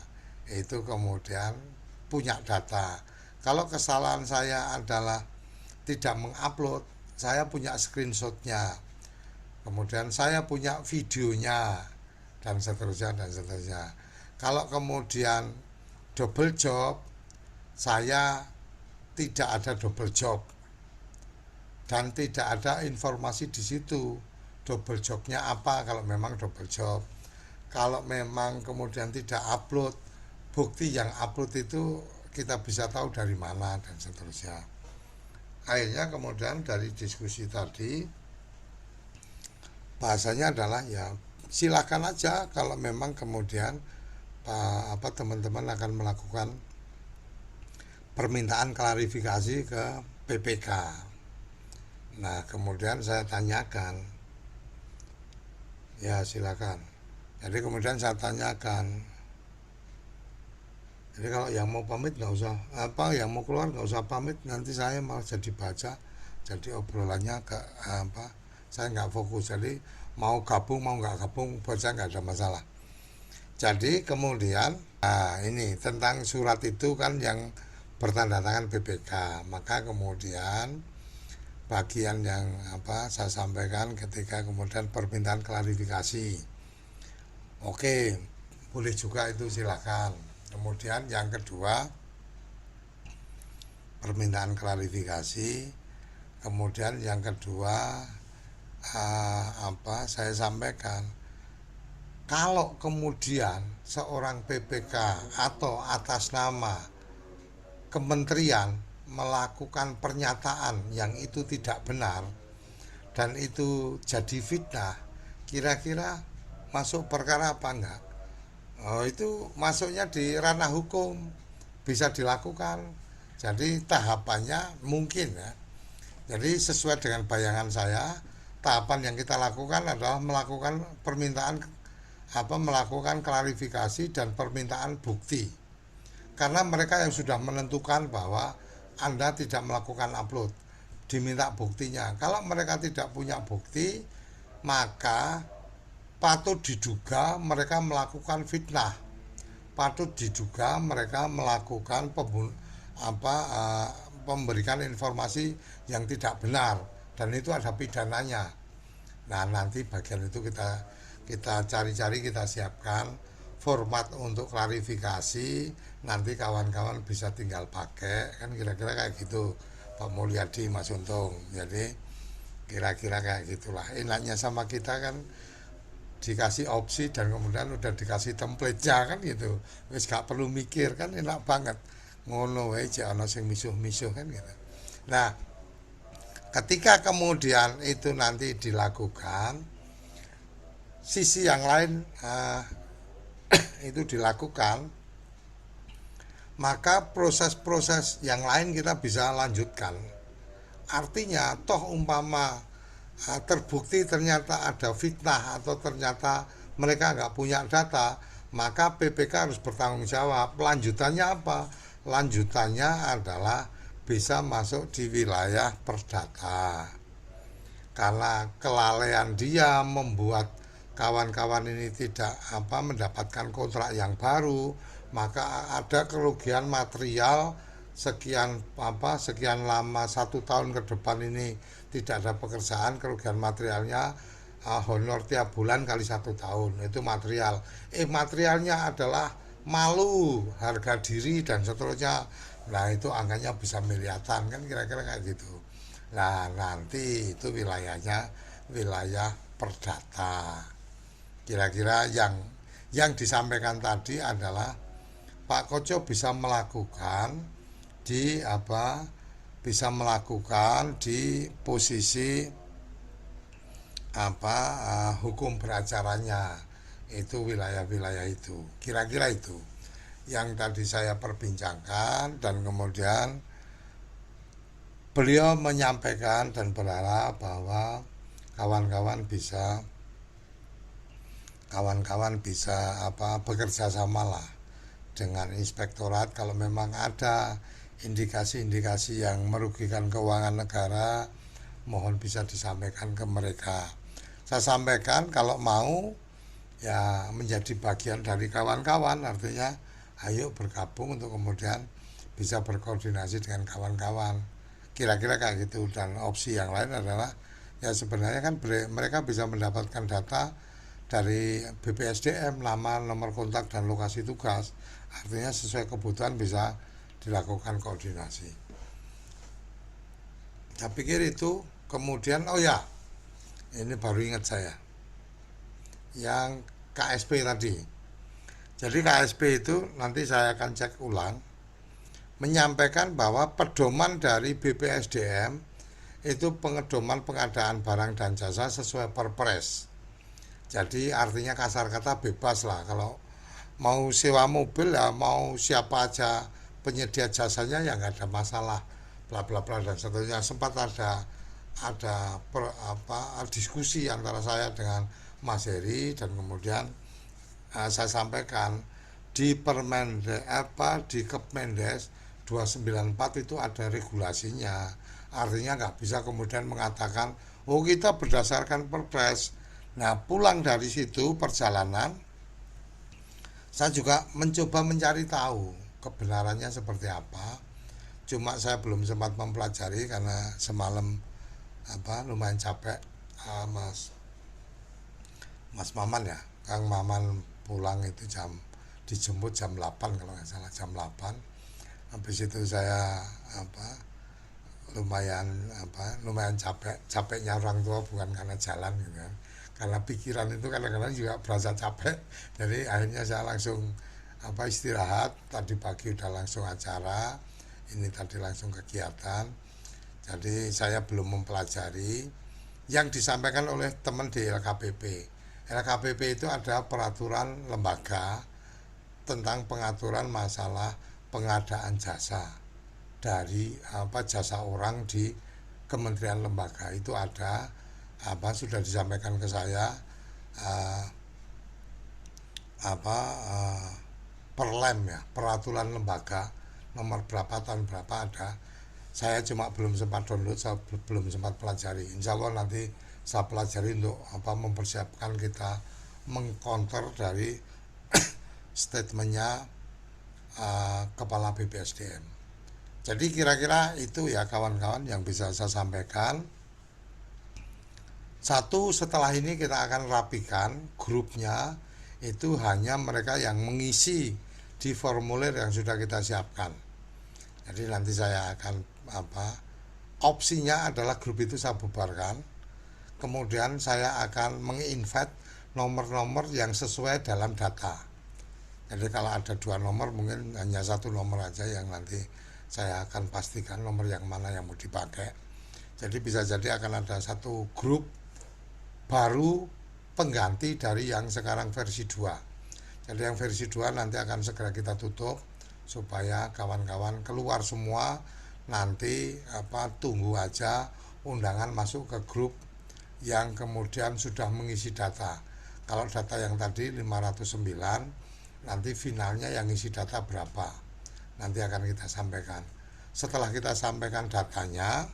itu kemudian punya data. Kalau kesalahan saya adalah tidak mengupload, saya punya screenshotnya, kemudian saya punya videonya, dan seterusnya dan seterusnya. Kalau kemudian double job, saya tidak ada double job dan tidak ada informasi di situ double jobnya apa kalau memang double job. Kalau memang kemudian tidak upload, bukti yang upload itu kita bisa tahu dari mana dan seterusnya. Akhirnya kemudian dari diskusi tadi bahasanya adalah ya silakan aja kalau memang kemudian teman-teman akan melakukan permintaan klarifikasi ke PPK. Nah, kemudian saya tanyakan, ya silakan. Jadi kemudian saya tanyakan, jadi kalau yang mau pamit nggak usah, yang mau keluar nggak usah pamit, nanti saya malah jadi baca, jadi obrolannya saya nggak fokus. Jadi mau gabung mau nggak gabung buat saya nggak ada masalah. Jadi kemudian ini tentang surat itu kan yang bertanda tangan PPK, maka kemudian bagian yang saya sampaikan ketika kemudian permintaan klarifikasi, oke, boleh juga itu silakan. Kemudian yang kedua permintaan klarifikasi, kemudian yang kedua saya sampaikan, kalau kemudian seorang PPK atau atas nama kementerian melakukan pernyataan yang itu tidak benar dan itu jadi fitnah, kira-kira masuk perkara apa enggak? Itu masuknya di ranah hukum, bisa dilakukan. Jadi tahapannya mungkin ya. Jadi sesuai dengan bayangan saya, tahapan yang kita lakukan adalah melakukan melakukan klarifikasi dan permintaan bukti. Karena mereka yang sudah menentukan bahwa Anda tidak melakukan upload, diminta buktinya. Kalau mereka tidak punya bukti, maka patut diduga mereka melakukan fitnah, patut diduga mereka melakukan memberikan informasi yang tidak benar, dan itu ada pidananya. Nah, nanti bagian itu kita cari-cari, kita siapkan format untuk klarifikasi, nanti kawan-kawan bisa tinggal pakai, kan kira-kira kayak gitu Pak Mulyadi, Mas Untung. Jadi kira-kira kayak gitulah. Enaknya sama kita kan dikasih opsi dan kemudian udah dikasih template-nya kan gitu, wis gak perlu mikir, kan enak banget, ngono wae aja ana sing misuh-misuh kan gitu. Nah, ketika kemudian itu nanti dilakukan, sisi yang lain itu dilakukan, maka proses-proses yang lain kita bisa lanjutkan. Artinya toh umpama terbukti ternyata ada fitnah atau ternyata mereka nggak punya data, maka PPK harus bertanggung jawab. Lanjutannya apa? Lanjutannya adalah bisa masuk di wilayah perdata. Karena kelalaian dia membuat kawan-kawan ini tidak mendapatkan kontrak yang baru, maka ada kerugian material sekian lama, 1 tahun ke depan ini tidak ada pekerjaan, kerugian materialnya honor tiap bulan kali 1 tahun, itu material. Materialnya adalah malu, harga diri dan seterusnya. Nah, itu angkanya bisa miliaran kan, kira-kira kayak gitu. Nah, nanti itu wilayahnya wilayah perdata. Kira-kira yang disampaikan tadi adalah Pak Koco bisa melakukan di posisi hukum beracaranya, itu wilayah-wilayah itu. Kira-kira itu yang tadi saya perbincangkan, dan kemudian beliau menyampaikan dan berharap bahwa kawan-kawan bisa bekerja sama lah dengan inspektorat. Kalau memang ada indikasi-indikasi yang merugikan keuangan negara, mohon bisa disampaikan ke mereka. Saya sampaikan kalau mau ya menjadi bagian dari kawan-kawan, artinya ayo bergabung untuk kemudian bisa berkoordinasi dengan kawan-kawan, kira-kira kayak gitu. Dan opsi yang lain adalah ya sebenarnya kan mereka bisa mendapatkan data dari BPSDM, nama, nomor kontak, dan lokasi tugas, artinya sesuai kebutuhan bisa dilakukan koordinasi. Saya pikir itu. Kemudian oh ya, ini baru ingat saya yang KSP tadi. Jadi KSP itu nanti saya akan cek ulang, menyampaikan bahwa pedoman dari BPSDM itu pengedoman pengadaan barang dan jasa sesuai Perpres. Jadi artinya kasar kata bebas lah, kalau mau sewa mobil ya mau siapa aja penyedia jasanya ya nggak ada masalah, bla bla bla dan seterusnya. Sempat ada diskusi antara saya dengan Mas Heri, dan kemudian saya sampaikan di di Kepmendes 294 itu ada regulasinya, artinya nggak bisa kemudian mengatakan oh kita berdasarkan Perpres. Nah pulang dari situ perjalanan saya juga mencoba mencari tahu kebenarannya seperti apa, cuma saya belum sempat mempelajari karena semalam lumayan capek. Mas Maman ya, Kang Maman pulang itu dijemput jam 8 kalau nggak salah, jam 8. Habis itu saya lumayan capeknya orang tua bukan karena jalan gitu kan, karena pikiran itu kadang-kadang juga berasa capek. Jadi akhirnya saya langsung istirahat. Tadi pagi udah langsung acara, ini tadi langsung kegiatan. Jadi saya belum mempelajari yang disampaikan oleh teman di LKPP. LKPP itu ada peraturan lembaga tentang pengaturan masalah pengadaan jasa dari jasa orang di kementerian lembaga. Itu ada sudah disampaikan ke saya perlem ya, peraturan lembaga nomor berapa tahun berapa ada. Saya cuma belum sempat download, saya belum sempat pelajari. Insya Allah nanti saya pelajari untuk mempersiapkan kita mengcounter dari statementnya Kepala BPSDM. Jadi kira-kira itu ya kawan-kawan yang bisa saya sampaikan. Satu, setelah ini kita akan rapikan grupnya, itu hanya mereka yang mengisi di formulir yang sudah kita siapkan. Jadi nanti saya akan opsinya adalah grup itu saya bubarkan, kemudian saya akan menginvite nomor-nomor yang sesuai dalam data. Jadi kalau ada 2 nomor mungkin hanya 1 nomor aja yang nanti saya akan pastikan nomor yang mana yang mau dipakai. Jadi bisa jadi akan ada satu grup baru pengganti dari yang sekarang versi 2. Jadi yang versi 2 nanti akan segera kita tutup supaya kawan-kawan keluar semua. Nanti tunggu aja undangan masuk ke grup yang kemudian sudah mengisi data. Kalau data yang tadi 509, nanti finalnya yang isi data berapa, nanti akan kita sampaikan. Setelah kita sampaikan datanya,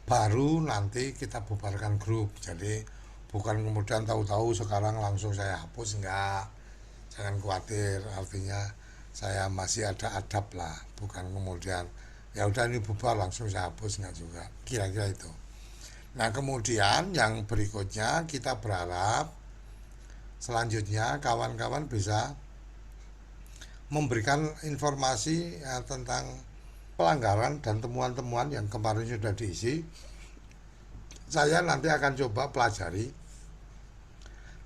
baru nanti kita bubarkan grup. Jadi bukan kemudian tahu-tahu sekarang langsung saya hapus, enggak, jangan khawatir. Artinya saya masih ada adab lah, bukan kemudian ya udah ini bubar langsung saya hapus, enggak juga, kira-kira itu. Nah kemudian yang berikutnya kita berharap selanjutnya kawan-kawan bisa memberikan informasi tentang pelanggaran dan temuan-temuan yang kemarin sudah diisi. Saya nanti akan coba pelajari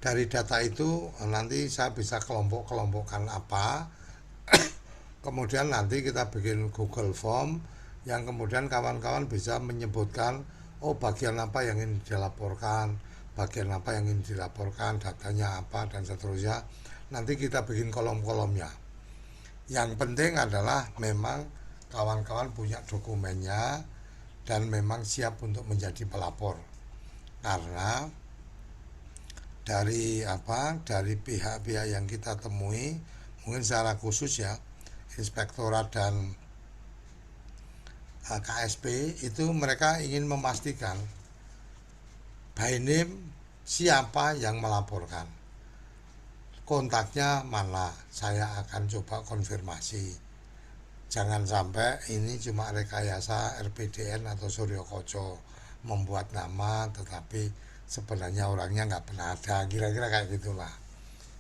dari data itu, nanti saya bisa kelompok-kelompokkan apa. Kemudian nanti kita bikin Google Form yang kemudian kawan-kawan bisa menyebutkan bagian apa yang ingin dilaporkan, bagian apa yang ingin dilaporkan, datanya apa, dan seterusnya. Nanti kita bikin kolom-kolomnya. Yang penting adalah memang kawan-kawan punya dokumennya dan memang siap untuk menjadi pelapor. Karena dari pihak-pihak yang kita temui, mungkin secara khusus ya, Inspektorat dan KSP itu mereka ingin memastikan by name siapa yang melaporkan, kontaknya mana, saya akan coba konfirmasi. Jangan sampai ini cuma rekayasa RPDN atau Suryo Koco membuat nama tetapi sebenarnya orangnya nggak pernah ada, kira-kira kayak gitulah.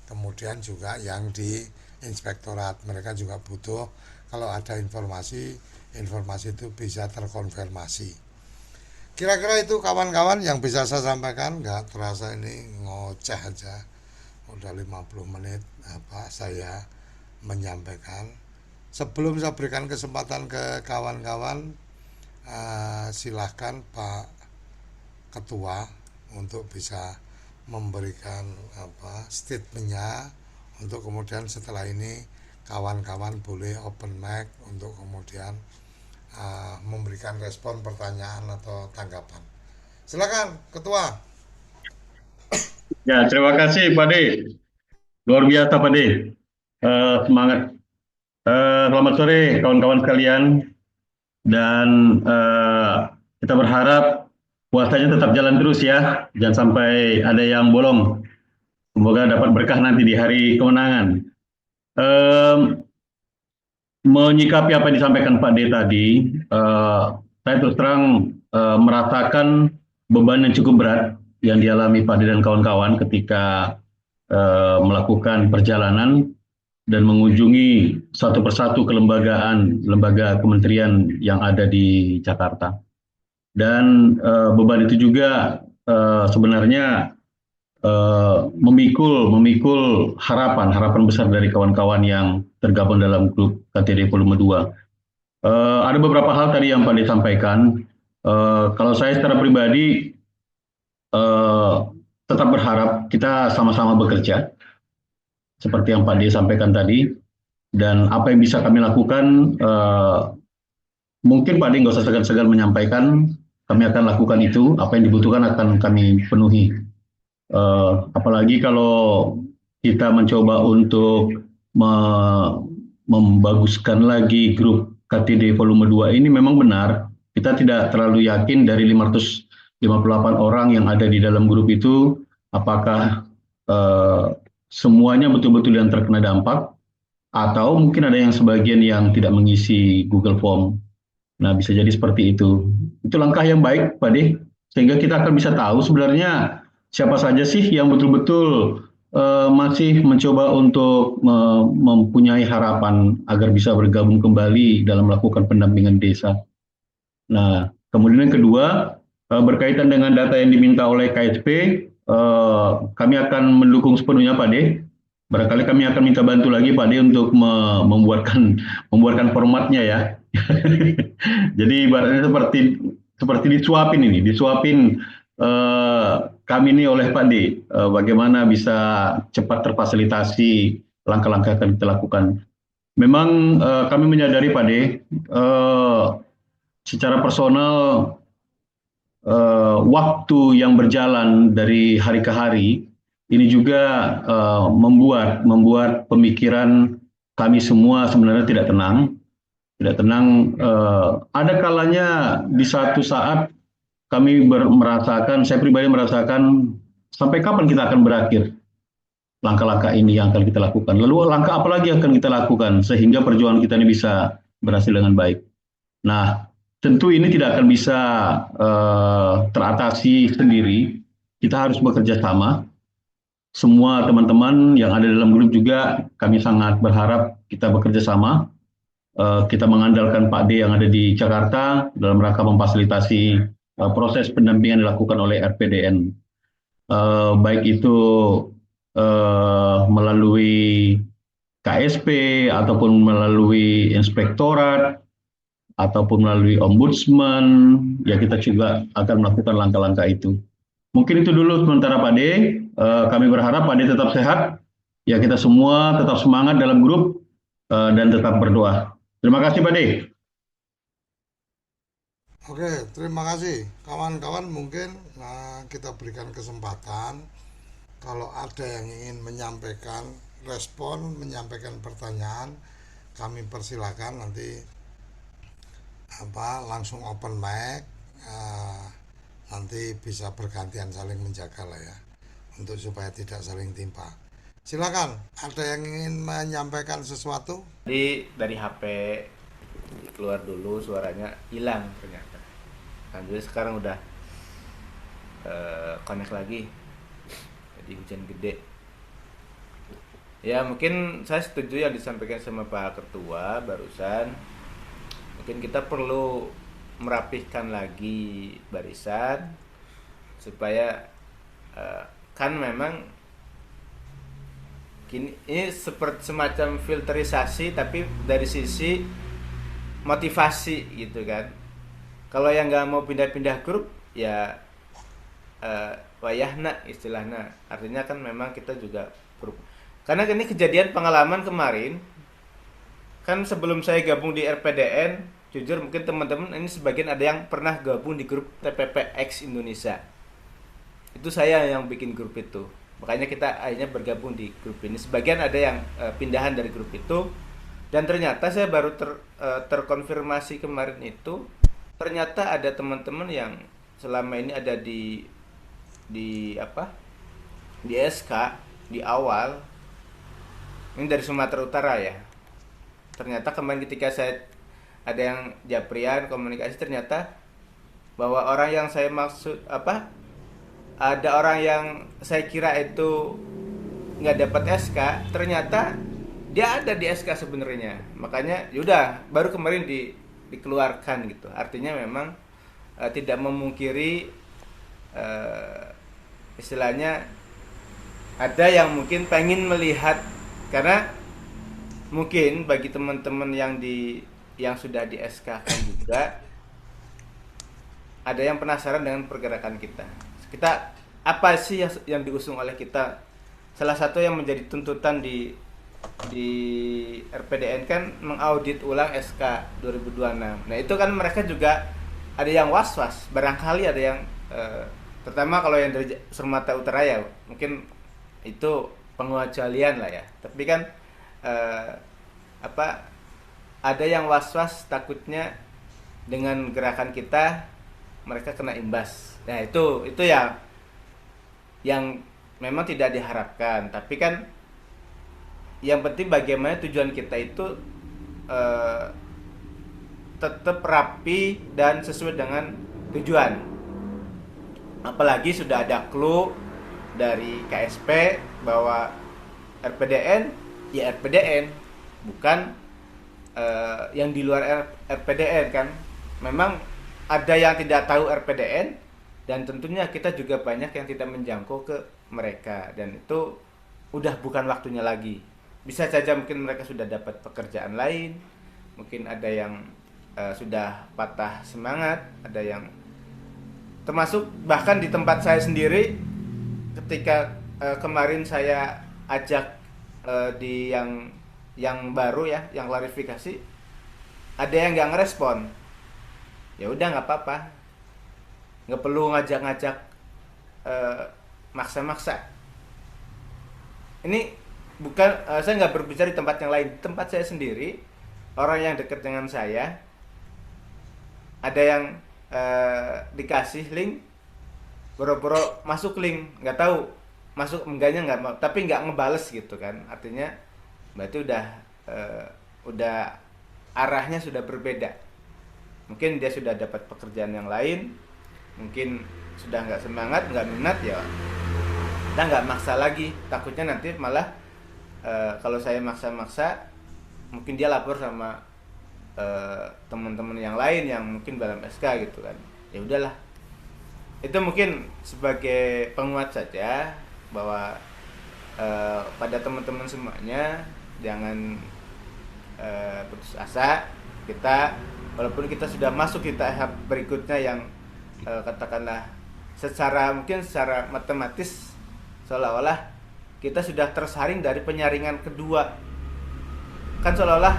Kemudian juga yang di inspektorat mereka juga butuh kalau ada informasi, informasi itu bisa terkonfirmasi. Kira-kira itu kawan-kawan yang bisa saya sampaikan. Nggak terasa ini ngoceh aja, udah 50 menit apa saya menyampaikan. Sebelum saya berikan kesempatan ke kawan-kawan, silahkan Pak Ketua untuk bisa memberikan statementnya, untuk kemudian setelah ini kawan-kawan boleh open mic untuk kemudian memberikan respon pertanyaan atau tanggapan. Silakan Ketua. Ya, terima kasih Pak De. Luar biasa Pak De. Semangat. Selamat sore kawan-kawan sekalian. Dan kita berharap puasanya tetap jalan terus ya. Jangan sampai ada yang bolong. Semoga dapat berkah nanti di hari kemenangan. Menyikapi apa yang disampaikan Pak D tadi, saya terus terang merasakan beban yang cukup berat yang dialami Pak D dan kawan-kawan ketika melakukan perjalanan dan mengunjungi satu persatu kelembagaan, lembaga kementerian yang ada di Jakarta. Dan beban itu juga sebenarnya memikul harapan besar dari kawan-kawan yang tergabung dalam grup KTD Volume 2. Ada beberapa hal tadi yang Pak D sampaikan. Kalau saya secara pribadi tetap berharap kita sama-sama bekerja seperti yang Pak D sampaikan tadi, dan apa yang bisa kami lakukan, mungkin Pak D nggak usah segan-segan menyampaikan, kami akan lakukan itu, apa yang dibutuhkan akan kami penuhi. Apalagi kalau kita mencoba untuk membaguskan lagi grup KTD Volume 2 ini, memang benar kita tidak terlalu yakin dari 558 orang yang ada di dalam grup itu apakah semuanya betul-betul yang terkena dampak, atau mungkin ada yang sebagian yang tidak mengisi Google Form. Nah, bisa jadi seperti itu. Itu langkah yang baik Pak De, sehingga kita akan bisa tahu sebenarnya siapa saja sih yang betul-betul masih mencoba untuk mempunyai harapan agar bisa bergabung kembali dalam melakukan pendampingan desa. Nah, kemudian yang kedua, berkaitan dengan data yang diminta oleh KSP, kami akan mendukung sepenuhnya Pak De. Barangkali kami akan minta bantu lagi Pak De untuk membuatkan formatnya ya. Jadi ibaratnya seperti disuapin kami ini oleh Pak D, bagaimana bisa cepat terfasilitasi langkah-langkah yang kita lakukan. Memang kami menyadari Pak D, secara personal waktu yang berjalan dari hari ke hari ini juga membuat pemikiran kami semua sebenarnya tidak tenang. Ada kalanya di satu saat kami saya pribadi merasakan sampai kapan kita akan berakhir langkah-langkah ini yang akan kita lakukan. Lalu langkah apa lagi yang akan kita lakukan sehingga perjuangan kita ini bisa berhasil dengan baik. Nah, tentu ini tidak akan bisa teratasi sendiri. Kita harus bekerja sama. Semua teman-teman yang ada dalam grup juga kami sangat berharap kita bekerja sama. Kita mengandalkan Pak D yang ada di Jakarta dalam rangka memfasilitasi proses pendampingan dilakukan oleh RPDN, baik itu melalui KSP ataupun melalui inspektorat ataupun melalui ombudsman, ya kita juga akan melakukan langkah-langkah itu. Mungkin itu dulu sementara Pak D. Kami berharap Pak D tetap sehat, ya kita semua tetap semangat dalam grup dan tetap berdoa. Terima kasih Pak D. Oke, terima kasih kawan-kawan. Mungkin kita berikan kesempatan kalau ada yang ingin menyampaikan respon, menyampaikan pertanyaan, kami persilakan nanti langsung open mic, eh, nanti bisa bergantian saling menjaga lah ya, untuk supaya tidak saling timpa. Silakan, ada yang ingin menyampaikan sesuatu? Jadi dari HP keluar dulu suaranya hilang ternyata. Alhamdulillah sekarang udah connect lagi. Jadi hujan gede. Ya mungkin saya setuju yang disampaikan sama Pak Ketua barusan. Mungkin kita perlu merapihkan lagi barisan supaya kan memang ini seperti semacam filterisasi tapi dari sisi motivasi gitu kan. Kalau yang nggak mau pindah-pindah grup ya wayahna istilahnya. Artinya kan memang kita juga grup. Karena ini kejadian pengalaman kemarin kan sebelum saya gabung di RPDN, jujur mungkin teman-teman ini sebagian ada yang pernah gabung di grup TPPX Indonesia. Itu saya yang bikin grup itu. Makanya kita akhirnya bergabung di grup ini. Sebagian ada yang pindahan dari grup itu. Dan ternyata saya baru terkonfirmasi kemarin itu, ternyata ada teman-teman yang selama ini ada di SK di awal. Ini dari Sumatera Utara ya. Ternyata kemarin ketika saya ada yang Japrian komunikasi, ternyata bahwa orang yang saya maksud ada orang yang saya kira itu nggak dapat SK, ternyata dia ada di SK sebenarnya. Makanya yaudah baru kemarin dikeluarkan gitu. Artinya memang tidak memungkiri istilahnya ada yang mungkin pengen melihat, karena mungkin bagi teman-teman yang sudah di SK kan juga ada yang penasaran dengan pergerakan kita. Kita apa sih yang diusung oleh kita? Salah satu yang menjadi tuntutan di RPDN kan mengaudit ulang SK 2026. Nah itu kan mereka juga ada yang was-was. Barangkali ada yang pertama kalau yang dari Sumatera Utara ya mungkin itu pengecualian lah ya. Tapi kan ada yang was-was takutnya dengan gerakan kita mereka kena imbas. Nah itu ya yang memang tidak diharapkan. Tapi kan yang penting bagaimana tujuan kita itu tetap rapi dan sesuai dengan tujuan. Apalagi sudah ada clue dari KSP bahwa RPDN ya RPDN, bukan yang di luar RPDN kan. Memang ada yang tidak tahu RPDN dan tentunya kita juga banyak yang tidak menjangkau ke mereka, dan itu udah bukan waktunya lagi. Bisa saja mungkin mereka sudah dapat pekerjaan lain, mungkin ada yang sudah patah semangat, ada yang termasuk bahkan di tempat saya sendiri ketika kemarin saya ajak di yang baru ya, yang klarifikasi, ada yang nggak ngerespon. Ya udah nggak apa-apa, nggak perlu ngajak-ngajak maksa-maksa. Ini bukan saya nggak berbicara di tempat yang lain, tempat saya sendiri, orang yang dekat dengan saya ada yang dikasih link, boro-boro masuk link, nggak tahu masuk enggaknya, nggak mau, tapi nggak ngebales gitu kan. Artinya berarti udah arahnya sudah berbeda. Mungkin dia sudah dapat pekerjaan yang lain, mungkin sudah nggak semangat, nggak minat, ya kita nggak maksa lagi. Takutnya nanti malah kalau saya maksa-maksa, mungkin dia lapor sama teman-teman yang lain yang mungkin dalam SK gitu kan. Ya udahlah, itu mungkin sebagai penguat saja bahwa pada teman-teman semuanya jangan putus asa. Kita walaupun kita sudah masuk di tahap berikutnya yang katakanlah secara matematis seolah-olah kita sudah tersaring dari penyaringan kedua, kan seolah-olah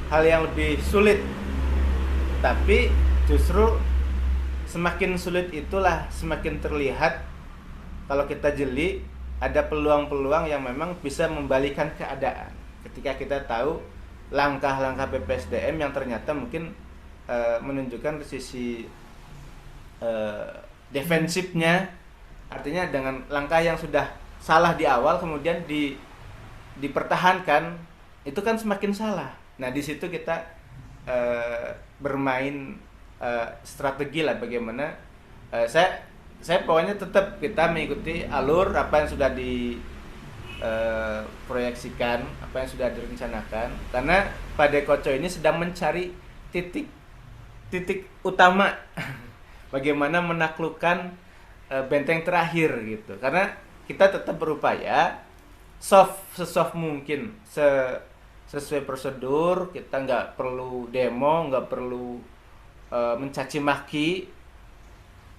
hal yang lebih sulit, tapi justru semakin sulit itulah semakin terlihat kalau kita jeli ada peluang-peluang yang memang bisa membalikan keadaan. Ketika kita tahu langkah-langkah BPSDM yang ternyata mungkin menunjukkan sisi eh, defensifnya, artinya dengan langkah yang sudah salah di awal kemudian dipertahankan, itu kan semakin salah. Nah di situ kita bermain strategi lah, bagaimana saya pokoknya tetap kita mengikuti alur apa yang sudah diproyeksikan, apa yang sudah direncanakan, karena Pak Dekoco ini sedang mencari titik titik utama bagaimana menaklukkan benteng terakhir gitu, karena kita tetap berupaya sesoft mungkin, sesuai prosedur. Kita nggak perlu demo, nggak perlu mencaci maki,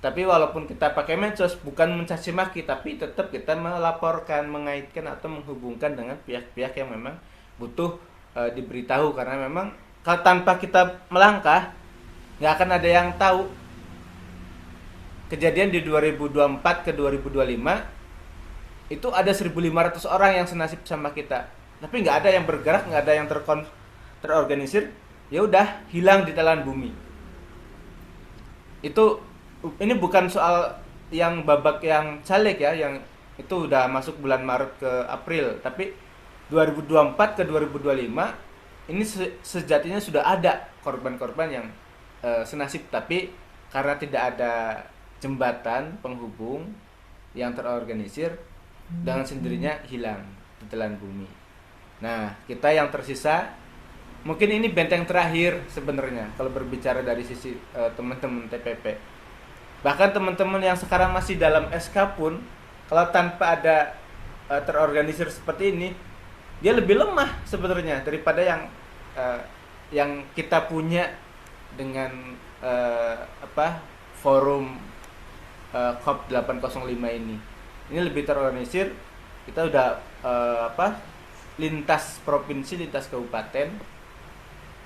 tapi walaupun kita pakai medsos bukan mencaci maki, tapi tetap kita melaporkan, mengaitkan atau menghubungkan dengan pihak-pihak yang memang butuh diberitahu, karena memang kalau tanpa kita melangkah nggak akan ada yang tahu. Kejadian di 2024 ke 2025 itu ada 1.500 orang yang senasib sama kita, tapi nggak ada yang bergerak, nggak ada yang terorganisir, ya udah hilang di telan bumi. Itu ini bukan soal yang babak yang caleg ya, yang itu udah masuk bulan Maret ke April, tapi 2024 ke 2025 ini sejatinya sudah ada korban-korban yang senasib, tapi karena tidak ada jembatan penghubung yang terorganisir, dengan sendirinya hilang di telan bumi. Nah, kita yang tersisa mungkin ini benteng terakhir sebenarnya kalau berbicara dari sisi teman-teman TPP. Bahkan teman-teman yang sekarang masih dalam SK pun, kalau tanpa ada terorganisir seperti ini, dia lebih lemah sebenarnya daripada yang kita punya dengan forum COP 805 ini. Ini lebih terorganisir. Kita udah lintas provinsi, lintas kabupaten.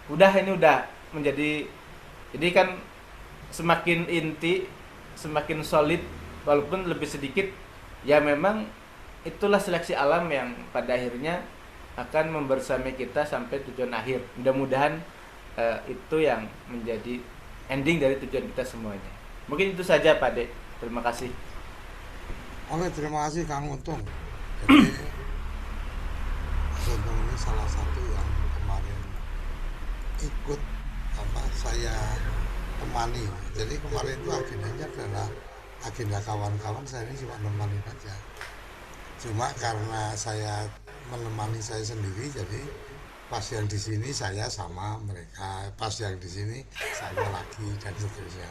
Ini udah menjadi, jadi kan semakin inti, semakin solid, walaupun lebih sedikit. Ya memang itulah seleksi alam yang pada akhirnya akan membersamai kita sampai tujuan akhir. Mudah-mudahan itu yang menjadi ending dari tujuan kita semuanya. Mungkin itu saja Pak De. Terima kasih. Oke, terima kasih Kang Untung. Jadi Mas Untung ini salah satu yang kemarin ikut saya temani. Jadi kemarin itu agendanya adalah agenda kawan-kawan, saya ini cuma nemani aja. Cuma karena saya menemani saya sendiri, jadi pas yang di sini saya sama mereka, pas yang di sini saya lagi, dan seterusnya.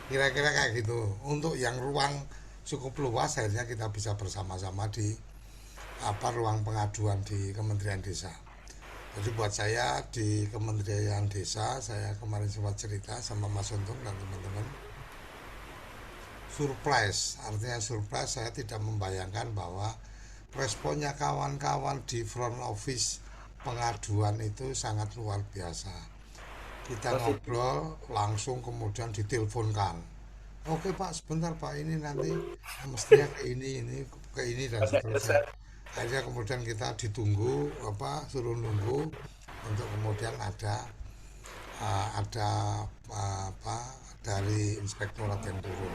Kira-kira kayak gitu. Untuk yang ruang cukup luas, akhirnya kita bisa bersama-sama di ruang pengaduan di Kementerian Desa. Jadi buat saya di Kementerian Desa, saya kemarin sempat cerita sama Mas Untung dan teman-teman, surprise, artinya surprise, saya tidak membayangkan bahwa responnya kawan-kawan di front office pengaduan itu sangat luar biasa. Kita ngobrol langsung, kemudian diteleponkan. Oke Pak, sebentar Pak, ini nanti mestinya ke ini dan seterusnya. Akhirnya kemudian kita ditunggu, suruh nunggu untuk kemudian ada dari inspektorat yang turun.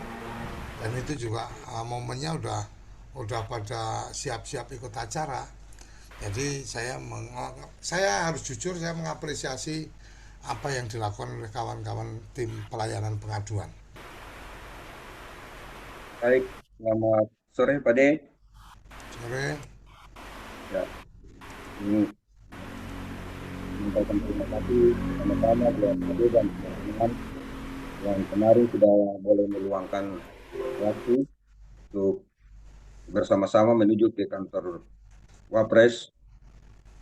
Dan itu juga momennya udah pada siap-siap ikut acara. Jadi saya harus jujur, saya mengapresiasi apa yang dilakukan oleh kawan-kawan tim pelayanan pengaduan. Baik, selamat sore Pak De. Sore. Ya, ini menyampaikan terima kasih sama-sama buat Pak De dan teman-teman yang kemarin sudah boleh meluangkan waktu untuk bersama-sama menuju ke kantor Wapres,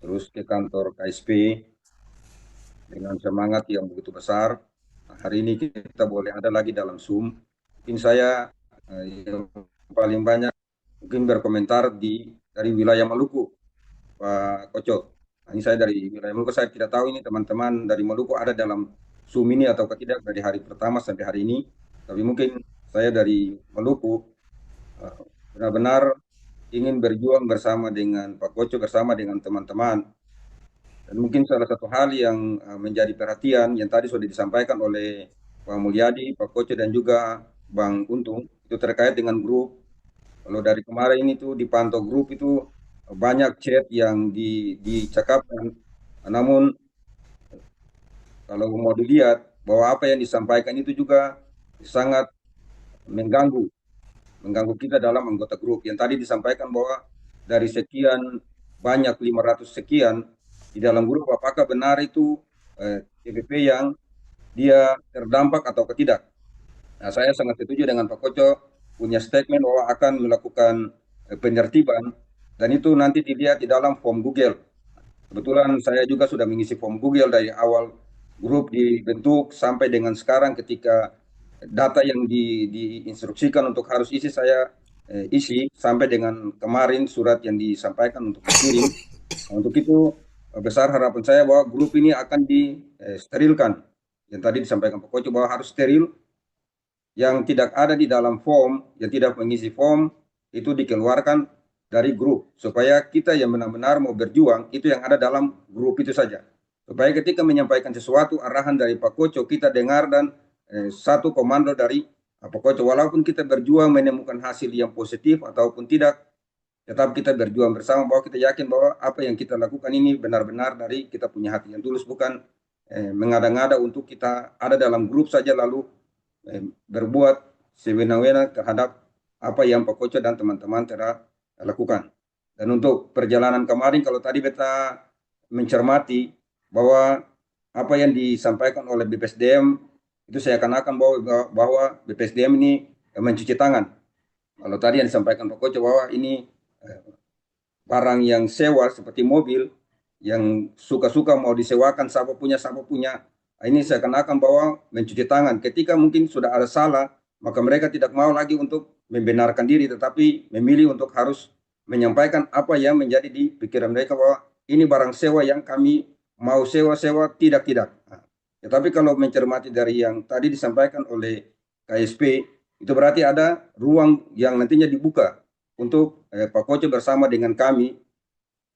terus ke kantor KSP dengan semangat yang begitu besar. Nah, hari ini kita boleh ada lagi dalam Zoom. Mungkin saya yang paling banyak mungkin berkomentar dari wilayah Maluku, Pak Koco. Nah, ini saya dari wilayah Maluku, saya tidak tahu ini teman-teman dari Maluku ada dalam Zoom ini atau tidak dari hari pertama sampai hari ini. Tapi mungkin saya dari Maluku benar-benar ingin berjuang bersama dengan Pak Koco, bersama dengan teman-teman. Dan mungkin salah satu hal yang menjadi perhatian yang tadi sudah disampaikan oleh Pak Mulyadi, Pak Koco, dan juga Bang Untung, itu terkait dengan grup. Kalau dari kemarin itu dipantau grup itu banyak chat yang dicakapkan. Namun kalau mau dilihat bahwa apa yang disampaikan itu juga sangat mengganggu, mengganggu kita dalam anggota grup. Yang tadi disampaikan bahwa dari sekian banyak 500 sekian di dalam grup, apakah benar itu TPP yang dia terdampak atau tidak. Nah, saya sangat setuju dengan Pak Koco punya statement bahwa akan melakukan penertiban dan itu nanti dilihat di dalam form Google. Kebetulan saya juga sudah mengisi form Google dari awal grup dibentuk sampai dengan sekarang ketika data yang diinstruksikan untuk harus isi saya isi sampai dengan kemarin surat yang disampaikan untuk dikirim. Nah, untuk itu besar harapan saya bahwa grup ini akan disterilkan. Yang tadi disampaikan Pak Koco bahwa harus steril, yang tidak ada di dalam form, yang tidak mengisi form, itu dikeluarkan dari grup. Supaya kita yang benar-benar mau berjuang, itu yang ada dalam grup itu saja. Supaya ketika menyampaikan sesuatu, arahan dari Pak Koco, kita dengar dan satu komando dari Pak Koco. Walaupun kita berjuang menemukan hasil yang positif ataupun tidak, tetap kita berjuang bersama bahwa kita yakin bahwa apa yang kita lakukan ini benar-benar dari kita punya hati yang tulus, bukan mengada-ngada untuk kita ada dalam grup saja lalu berbuat sewenang-wenang terhadap apa yang Pak Koco dan teman-teman telah lakukan. Dan untuk perjalanan kemarin, kalau tadi beta mencermati bahwa apa yang disampaikan oleh BPSDM itu saya akan bahwa BPSDM ini mencuci tangan. Kalau tadi yang disampaikan Pak Koco bahwa ini barang yang sewa seperti mobil yang suka-suka mau disewakan siapa punya. Nah, ini seakan-akan bahwa mencuci tangan. Ketika mungkin sudah ada salah, maka mereka tidak mau lagi untuk membenarkan diri, tetapi memilih untuk harus menyampaikan apa yang menjadi di pikiran mereka bahwa ini barang sewa yang kami mau sewa-sewa, tidak. Nah, tetapi kalau mencermati dari yang tadi disampaikan oleh KSP, itu berarti ada ruang yang nantinya dibuka untuk Pak Koco bersama dengan kami,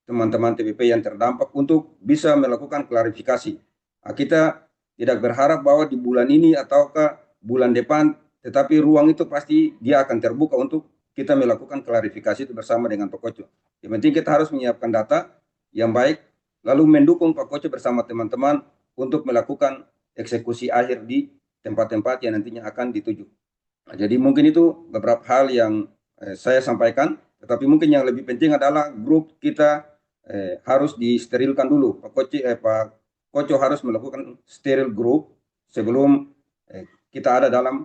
teman-teman TPP yang terdampak untuk bisa melakukan klarifikasi. Nah, kita tidak berharap bahwa di bulan ini ataukah bulan depan, tetapi ruang itu pasti dia akan terbuka untuk kita melakukan klarifikasi itu bersama dengan Pak Koco. Yang penting kita harus menyiapkan data yang baik, lalu mendukung Pak Koco bersama teman-teman untuk melakukan eksekusi akhir di tempat-tempat yang nantinya akan dituju. Nah, jadi mungkin itu beberapa hal yang saya sampaikan, tetapi mungkin yang lebih penting adalah grup kita harus disterilkan dulu. Pak Koco harus melakukan steril grup sebelum kita ada dalam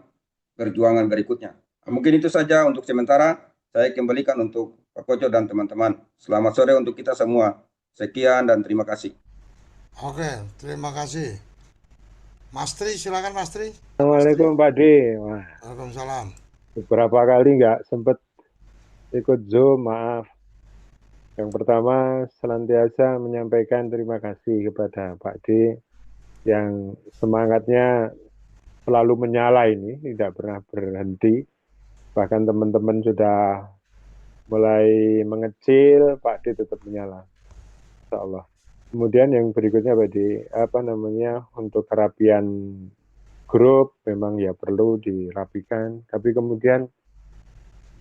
perjuangan berikutnya. Nah, mungkin itu saja untuk sementara. Saya kembalikan untuk Pak Koco dan teman-teman. Selamat sore untuk kita semua. Sekian dan terima kasih. Oke, terima kasih. Mas Tri, silakan Mas Tri. Assalamualaikum Pak D. Wah, Waalaikumsalam. beberapa kali nggak sempat ikut Zoom, maaf. Yang pertama, senantiasa menyampaikan terima kasih kepada Pak D yang semangatnya selalu menyala ini, tidak pernah berhenti. Bahkan teman-teman sudah mulai mengecil, Pak D tetap menyala. Insya Allah. Kemudian yang berikutnya Pak D, untuk kerapian grup memang ya perlu dirapikan, tapi kemudian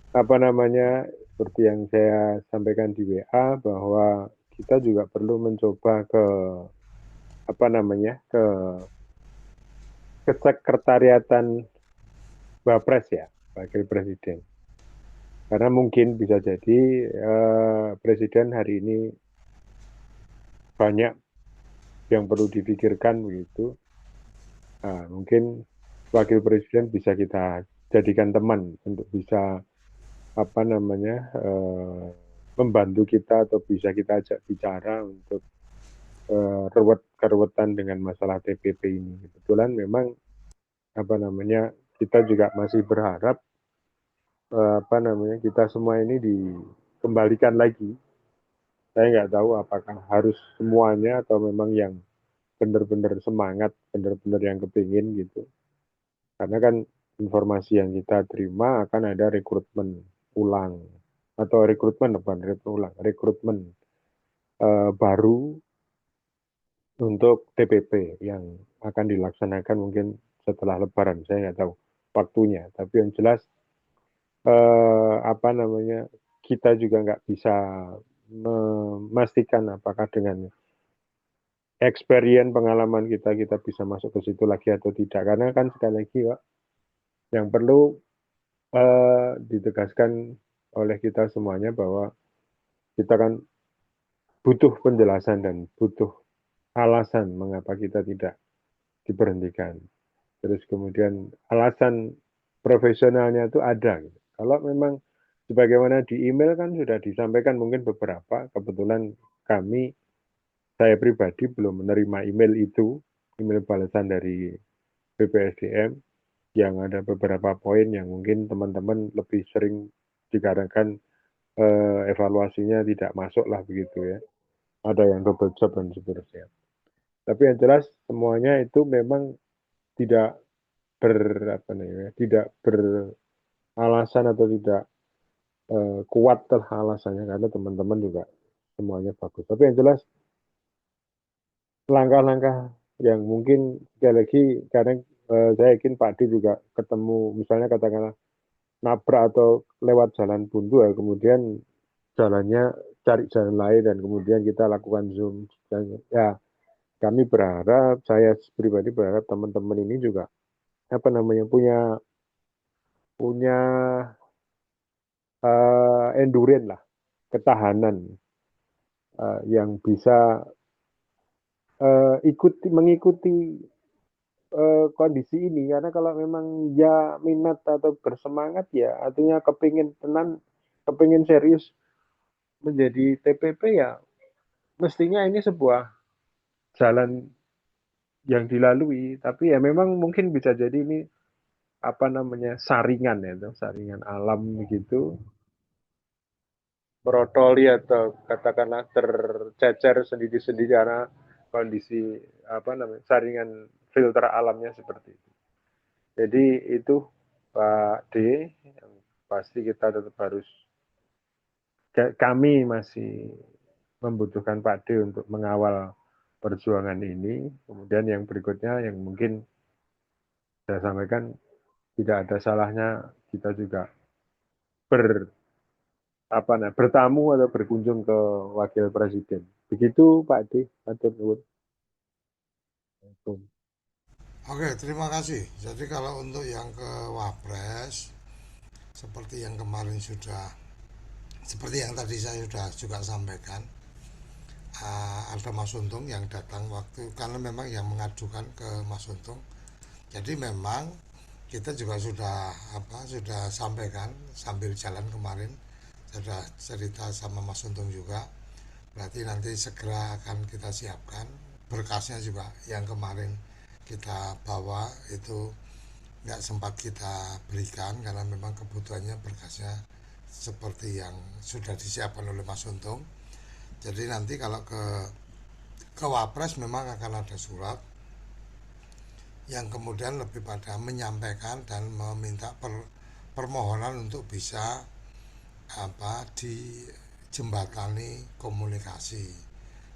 seperti yang saya sampaikan di WA bahwa kita juga perlu mencoba ke kesekretariatan Bapres ya, Wakil Presiden. Karena mungkin bisa jadi Presiden hari ini banyak yang perlu dipikirkan begitu. Nah, mungkin Wakil Presiden bisa kita jadikan teman untuk bisa membantu kita atau bisa kita ajak bicara untuk keruwetan dengan masalah TPP ini. Kebetulan memang kita juga masih berharap kita semua ini dikembalikan lagi. Saya nggak tahu apakah harus semuanya atau memang yang benar-benar semangat, benar-benar yang kepingin gitu. Karena kan informasi yang kita terima akan ada rekrutmen ulang. atau rekrutmen rekrutmen baru untuk TPP yang akan dilaksanakan mungkin setelah Lebaran. Saya nggak tahu waktunya, tapi yang jelas apa namanya, kita juga nggak bisa memastikan apakah dengan pengalaman kita bisa masuk ke situ lagi atau tidak, karena kan sekali lagi Pak, yang perlu ditegaskan oleh kita semuanya bahwa kita kan butuh penjelasan dan butuh alasan mengapa kita tidak diberhentikan. Terus kemudian alasan profesionalnya itu ada. Kalau memang sebagaimana di email kan sudah disampaikan mungkin beberapa, kebetulan saya pribadi belum menerima email itu, email balasan dari BPSDM, yang ada beberapa poin yang mungkin teman-teman lebih sering dikarenakan evaluasinya tidak masuk lah begitu ya. Ada yang double job dan seterusnya. Tapi yang jelas semuanya itu memang tidak tidak beralasan atau tidak kuat alasannya, karena teman-teman juga semuanya bagus. Tapi yang jelas langkah-langkah yang mungkin sekali lagi, karena saya yakin Pak D juga ketemu misalnya katakanlah nabrak atau lewat jalan buntu ya, kemudian jalannya cari jalan lain dan kemudian kita lakukan Zoom. Dan ya kami berharap, saya pribadi berharap teman-teman ini juga punya endurance lah, ketahanan yang bisa mengikuti kondisi ini, karena kalau memang ya minat atau bersemangat ya artinya kepingin serius menjadi TPP, ya mestinya ini sebuah jalan yang dilalui. Tapi ya memang mungkin bisa jadi ini saringan ya, saringan alam gitu, merotoli atau katakanlah tercecer sendiri-sendiri karena kondisi saringan filter alamnya seperti itu. Jadi itu Pak D, yang pasti kita tetap harus, kami masih membutuhkan Pak D untuk mengawal perjuangan ini. Kemudian yang berikutnya yang mungkin saya sampaikan, tidak ada salahnya kita juga bertamu atau berkunjung ke Wakil Presiden. Begitu Pak D. Oke, terima kasih. Jadi kalau untuk yang ke Wapres, seperti yang kemarin seperti yang tadi saya sudah juga sampaikan, ada Mas Untung yang datang waktu, karena memang yang mengajukan ke Mas Untung. Jadi memang kita juga sudah sampaikan sambil jalan kemarin, sudah cerita sama Mas Untung juga. Berarti nanti segera akan kita siapkan berkasnya juga, yang kemarin kita bawa itu nggak sempat kita berikan karena memang kebutuhannya berkasnya seperti yang sudah disiapkan oleh Mas Untung. Jadi nanti kalau ke Wapres memang akan ada surat yang kemudian lebih pada menyampaikan dan meminta permohonan untuk bisa dijembatani komunikasi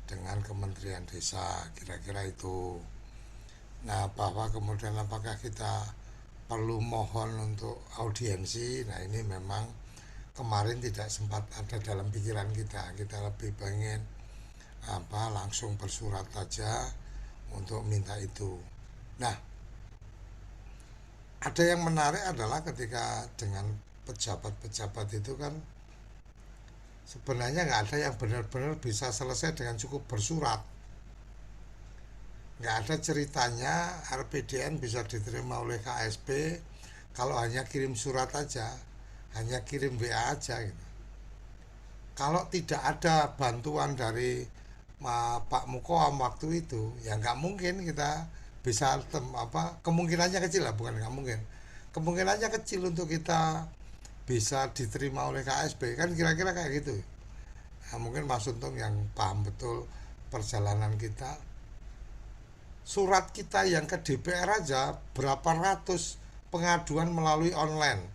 dengan Kementerian Desa, kira-kira itu. Nah, bahwa kemudian apakah kita perlu mohon untuk audiensi, nah ini memang kemarin tidak sempat ada dalam pikiran kita. Kita lebih pengen langsung bersurat saja untuk minta itu. Nah, ada yang menarik adalah ketika dengan pejabat-pejabat itu kan sebenarnya nggak ada yang benar-benar bisa selesai dengan cukup bersurat. Nggak ada ceritanya RPDN bisa diterima oleh KSP kalau hanya kirim surat aja, hanya kirim WA aja gitu. Kalau tidak ada bantuan dari Pak Mukoam waktu itu, ya nggak mungkin kita bisa kemungkinannya kecil lah, bukan nggak mungkin, kemungkinannya kecil untuk kita bisa diterima oleh KSP, kan kira-kira kayak gitu. Nah, mungkin Mas Untung yang paham betul perjalanan kita, surat kita yang ke DPR aja berapa ratus pengaduan melalui online,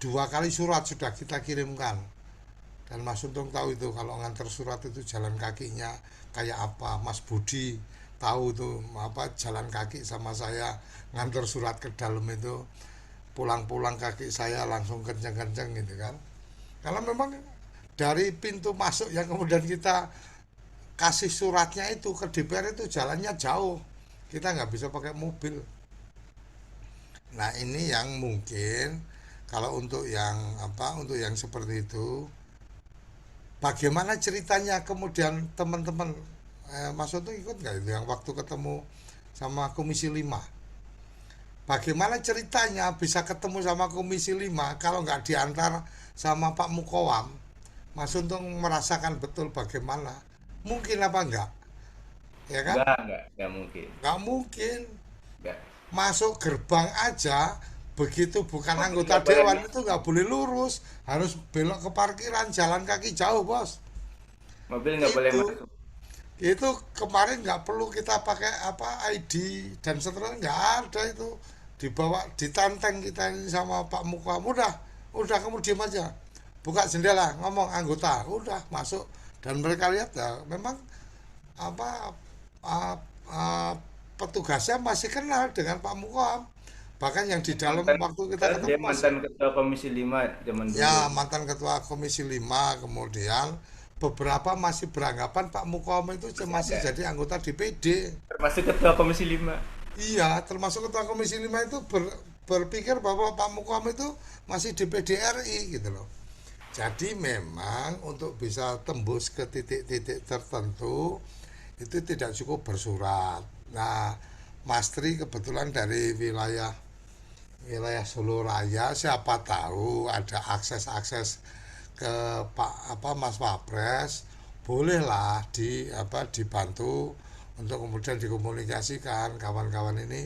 2 kali surat sudah kita kirimkan. Dan Mas Untung tahu itu kalau ngantar surat itu jalan kakinya kayak apa. Mas Budi tahu tuh apa jalan kaki sama saya ngantar surat ke dalam itu, pulang-pulang kaki saya langsung kenceng-kenceng gitu kan. Karena memang dari pintu masuk yang kemudian kita kasih suratnya itu ke DPR itu jalannya jauh. Kita nggak bisa pakai mobil. Nah, ini yang mungkin kalau untuk yang apa, untuk yang seperti itu, bagaimana ceritanya kemudian teman-teman Mas Oto ikut nggak itu yang waktu ketemu sama Komisi 5? Bagaimana ceritanya bisa ketemu sama Komisi 5 kalau nggak diantar sama Pak Mukowam? Mas Untung merasakan betul bagaimana. Mungkin apa enggak? Ya kan? Enggak mungkin. Nggak mungkin. Enggak. Masuk gerbang aja, begitu bukan Mobil anggota nggak boleh dewan itu masuk. nggak boleh lurus. Harus belok ke parkiran, jalan kaki jauh, Bos. Mobil nggak boleh Itu masuk. itu kemarin nggak perlu kita pakai apa ID dan seterusnya, nggak ada itu, dibawa ditanteng kita ini sama Pak Mukwam, udah kamu diem aja, buka jendela ngomong anggota, udah masuk. Dan mereka lihat ya memang apa uh, uh, petugasnya masih kenal dengan Pak Mukwam, bahkan yang di dalam Mantan, waktu kita dia ketemu masih. mantan ketua Komisi 5 zaman dulu. Ya, mantan ketua Komisi 5, kemudian beberapa masih beranggapan Pak Mukom itu Masih masih ada. jadi anggota DPD. Termasuk ketua Komisi 5. Iya, termasuk ketua Komisi 5 itu berpikir bahwa Pak Mukom itu masih DPD RI gitu loh. Jadi memang untuk bisa tembus ke titik-titik tertentu itu tidak cukup bersurat. Nah, Mas Tri kebetulan dari wilayah Solo Raya, siapa tahu ada akses-akses ke Pak apa Mas Wapres, bolehlah dibantu untuk kemudian dikomunikasikan kawan-kawan ini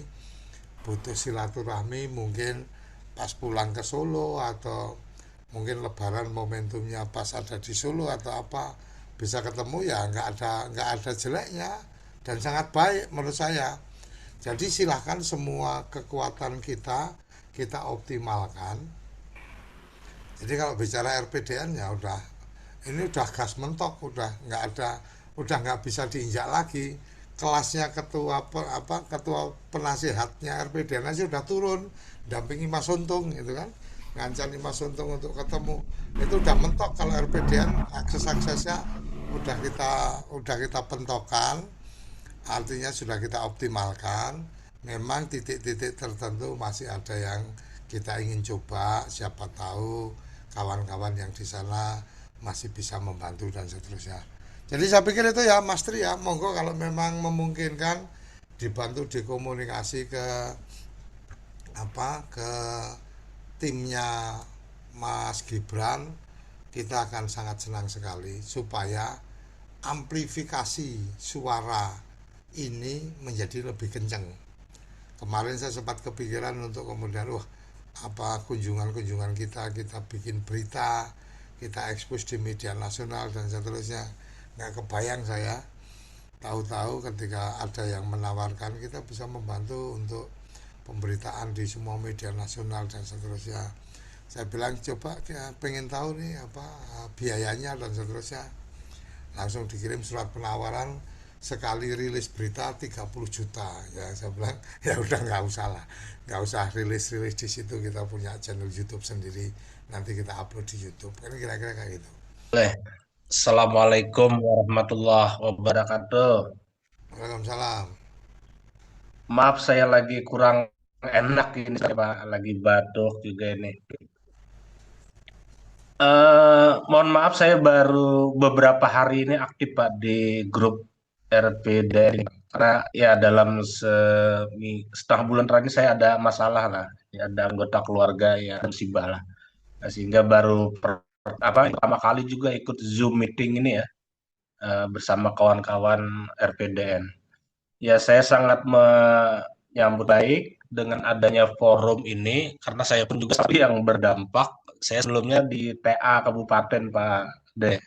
butuh silaturahmi mungkin pas pulang ke Solo atau mungkin Lebaran momentumnya pas ada di Solo atau apa, bisa ketemu ya nggak ada jeleknya dan sangat baik menurut saya. Jadi silahkan semua kekuatan kita optimalkan. Jadi kalau bicara RPDN ya udah, ini udah gas mentok, udah nggak bisa diinjak lagi. Kelasnya ketua penasehatnya RPDN aja udah turun, dampingi Mas Untung gitu kan, ngancani Mas Untung untuk ketemu. Itu udah mentok kalau RPDN, akses-aksesnya udah kita pentokan, artinya sudah kita optimalkan. Memang titik-titik tertentu masih ada yang kita ingin coba, siapa tahu kawan-kawan yang di sana masih bisa membantu dan seterusnya. Jadi saya pikir itu ya Mas Tri ya, monggo kalau memang memungkinkan dibantu dikomunikasi ke ke timnya Mas Gibran, kita akan sangat senang sekali supaya amplifikasi suara ini menjadi lebih kencang. Kemarin saya sempat kepikiran untuk kemudian kunjungan-kunjungan kita bikin berita, kita ekspos di media nasional dan seterusnya. Nggak kebayang saya, tahu-tahu ketika ada yang menawarkan kita bisa membantu untuk pemberitaan di semua media nasional dan seterusnya. Saya bilang coba ya, pengen tahu nih biayanya dan seterusnya. Langsung dikirim surat penawaran, sekali rilis berita 30 juta. Ya saya bilang ya udah nggak usah rilis-rilis di situ, kita punya channel YouTube sendiri, nanti kita upload di YouTube kan, kira-kira kayak gitu. Boleh. Assalamualaikum warahmatullahi wabarakatuh. Waalaikumsalam. Maaf saya lagi kurang enak ini, saya Pak. Lagi batuk juga ini. Mohon maaf saya baru beberapa hari ini aktif Pak di grup RPD karena ya dalam setengah bulan terakhir saya ada masalah lah. Ya, ada anggota keluarga yang musibah lah. Nah, sehingga baru pertama kali juga ikut Zoom meeting ini ya, bersama kawan-kawan RPDN. Ya, saya sangat menyambut baik dengan adanya forum ini karena saya pun juga sapi yang berdampak. Saya sebelumnya di TA Kabupaten Pak De.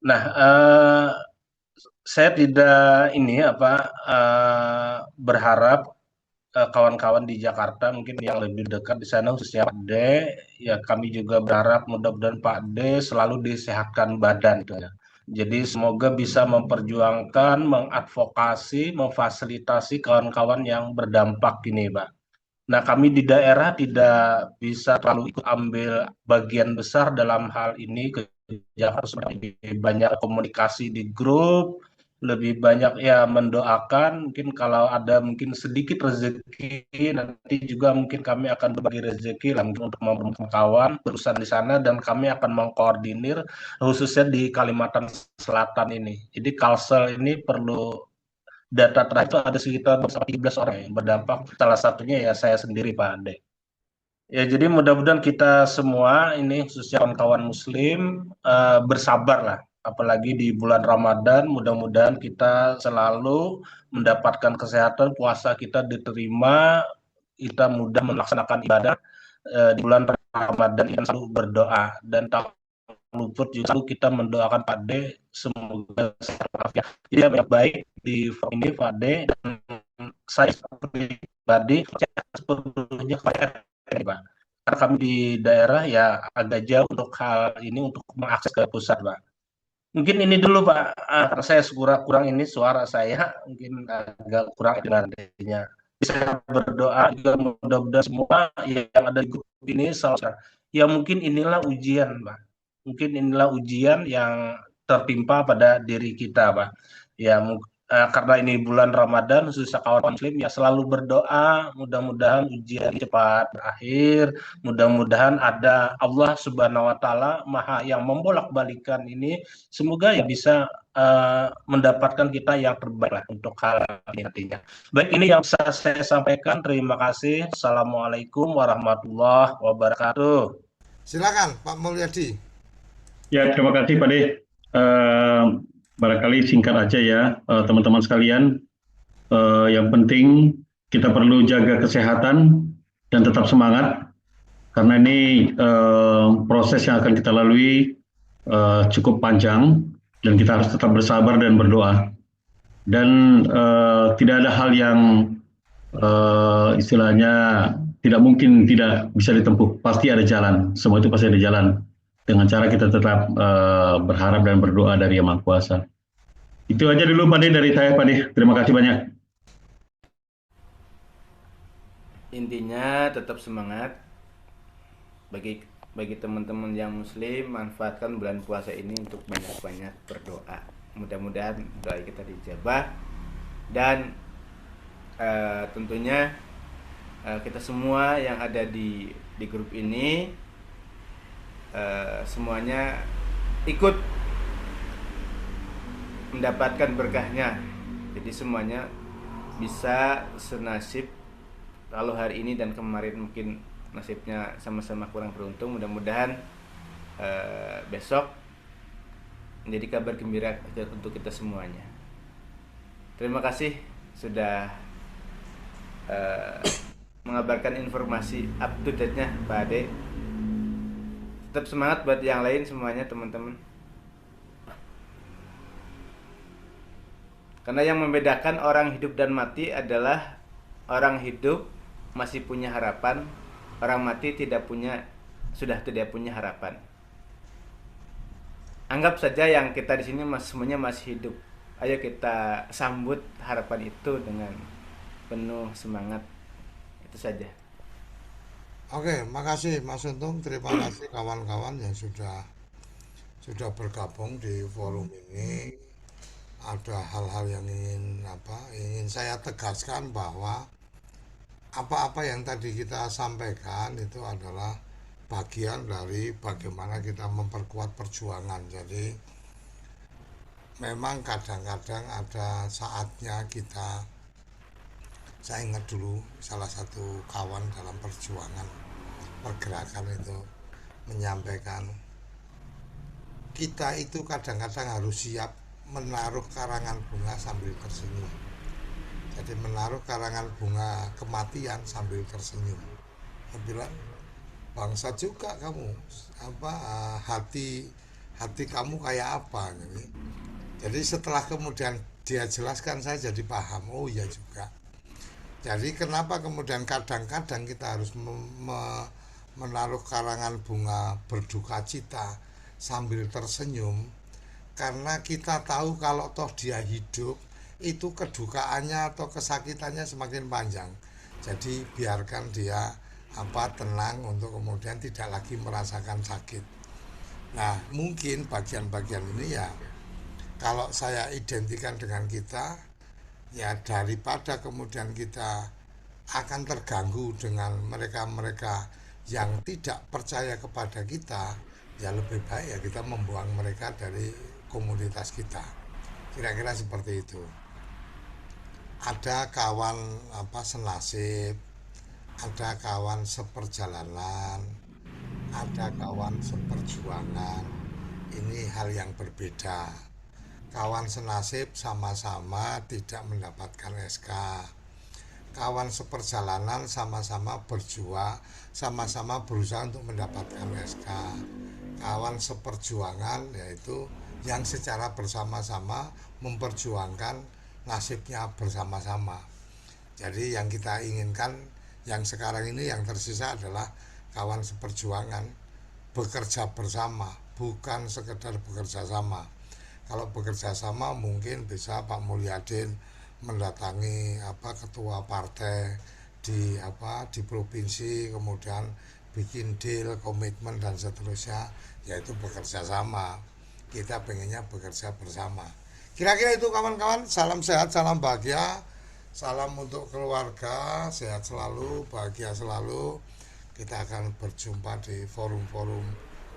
Nah, saya tidak berharap kawan-kawan di Jakarta mungkin yang lebih dekat di sana khususnya Pak D, ya kami juga berharap mudah-mudahan Pak D selalu disehatkan badan gitu ya. Jadi semoga bisa memperjuangkan, mengadvokasi, memfasilitasi kawan-kawan yang berdampak ini, Pak. Nah, kami di daerah tidak bisa terlalu ikut ambil bagian besar dalam hal ini. Kerja harus lebih banyak komunikasi di grup, lebih banyak ya mendoakan. Mungkin kalau ada mungkin sedikit rezeki, nanti juga mungkin kami akan berbagi rezeki lah mungkin untuk mempertemukan kawan berurusan di sana dan kami akan mengkoordinir khususnya di Kalimantan Selatan ini. Jadi Kalsel ini perlu data terakhir itu ada sekitar 13 orang yang berdampak. Salah satunya ya saya sendiri Pak Ade. Ya jadi mudah-mudahan kita semua ini khususnya kawan-kawan Muslim bersabar lah. Apalagi di bulan Ramadan, mudah-mudahan kita selalu mendapatkan kesehatan, puasa kita diterima, kita mudah melaksanakan ibadah di bulan Ramadan yang selalu berdoa dan tak luput justru kita mendoakan Pak D semoga sehat walafiat. Jadi yang baik di forum ini Pak D dan saya pribadi sepenuhnya Pak. Karena kami di daerah ya agak jauh untuk hal ini untuk mengakses ke pusat Pak. Mungkin ini dulu Pak, karena saya kurang ini suara saya mungkin agak kurang dengarnya. Saya berdoa juga mudah-mudahan semua yang ada di grup ini ya mungkin inilah ujian Pak. Mungkin inilah ujian yang tertimpa pada diri kita, Pak. Ya, karena ini bulan Ramadan, khususnya kawan Muslim, ya selalu berdoa, mudah-mudahan ujian cepat berakhir, mudah-mudahan ada Allah Subhanahu Wa Taala Maha yang membolak-balikan ini, semoga ya bisa mendapatkan kita yang terbaik lah untuk hal ini nantinya. Baik, ini yang bisa saya sampaikan. Terima kasih. Assalamualaikum warahmatullahi wabarakatuh. Silakan Pak Mulyadi. Ya, terima kasih Pak De. Barangkali singkat aja ya, teman-teman sekalian. Yang penting kita perlu jaga kesehatan dan tetap semangat, karena ini proses yang akan kita lalui cukup panjang, dan kita harus tetap bersabar dan berdoa. Dan tidak ada hal yang istilahnya tidak mungkin tidak bisa ditempuh, pasti ada jalan, semua itu pasti ada jalan. Dengan cara kita tetap berharap dan berdoa dari Yang Maha Kuasa. Itu aja dulu Pak De dari saya Pak De. Terima kasih banyak. Intinya tetap semangat. Bagi teman-teman yang Muslim, manfaatkan bulan puasa ini untuk banyak-banyak berdoa. Mudah-mudahan doa kita dijabah dan tentunya kita semua yang ada di grup ini semuanya ikut mendapatkan berkahnya. Jadi semuanya bisa senasib. Kalau hari ini dan kemarin mungkin nasibnya sama-sama kurang beruntung, mudah-mudahan besok menjadi kabar gembira untuk kita semuanya. Terima kasih sudah mengabarkan informasi up to date-nya Pak Ade. Tetap semangat buat yang lain semuanya teman-teman. Karena yang membedakan orang hidup dan mati adalah orang hidup masih punya harapan, orang mati sudah tidak punya harapan. Anggap saja yang kita di sini semuanya masih hidup. Ayo kita sambut harapan itu dengan penuh semangat. Itu saja. Oke, makasih Mas Untung, terima kasih kawan-kawan yang sudah bergabung di forum ini. Ada hal-hal yang ingin saya tegaskan bahwa apa-apa yang tadi kita sampaikan itu adalah bagian dari bagaimana kita memperkuat perjuangan. Jadi memang kadang-kadang ada saatnya saya ingat dulu salah satu kawan dalam perjuangan pergerakan itu menyampaikan, kita itu kadang-kadang harus siap menaruh karangan bunga sambil tersenyum. Jadi menaruh karangan bunga kematian sambil tersenyum. Dia bilang, bangsa juga kamu, hati kamu kayak apa? Jadi setelah kemudian dia jelaskan, saya jadi paham, oh iya juga. Jadi kenapa kemudian kadang-kadang kita harus menaruh karangan bunga berduka cita sambil tersenyum, karena kita tahu kalau toh dia hidup itu kedukaannya atau kesakitannya semakin panjang. Jadi biarkan dia tenang untuk kemudian tidak lagi merasakan sakit. Nah, mungkin bagian-bagian ini ya kalau saya identikan dengan kita, ya daripada kemudian kita akan terganggu dengan mereka-mereka yang tidak percaya kepada kita, ya lebih baik ya kita membuang mereka dari komunitas kita. Kira-kira seperti itu. Ada kawan senasib, ada kawan seperjalanan, ada kawan seperjuangan. Ini hal yang berbeda. Kawan senasib sama-sama tidak mendapatkan SK. Kawan seperjalanan sama-sama berjuang, sama-sama berusaha untuk mendapatkan SK. Kawan seperjuangan yaitu yang secara bersama-sama memperjuangkan nasibnya bersama-sama. Jadi yang kita inginkan yang sekarang ini yang tersisa adalah kawan seperjuangan, bekerja bersama, bukan sekedar bekerja sama. Kalau bekerja sama mungkin bisa Pak Mulyadin mendatangi ketua partai di provinsi, kemudian bikin deal, komitmen dan seterusnya, yaitu bekerja sama. Kita pengennya bekerja bersama. Kira-kira itu kawan-kawan. Salam sehat, salam bahagia, salam untuk keluarga, sehat selalu, bahagia selalu. Kita akan berjumpa di forum-forum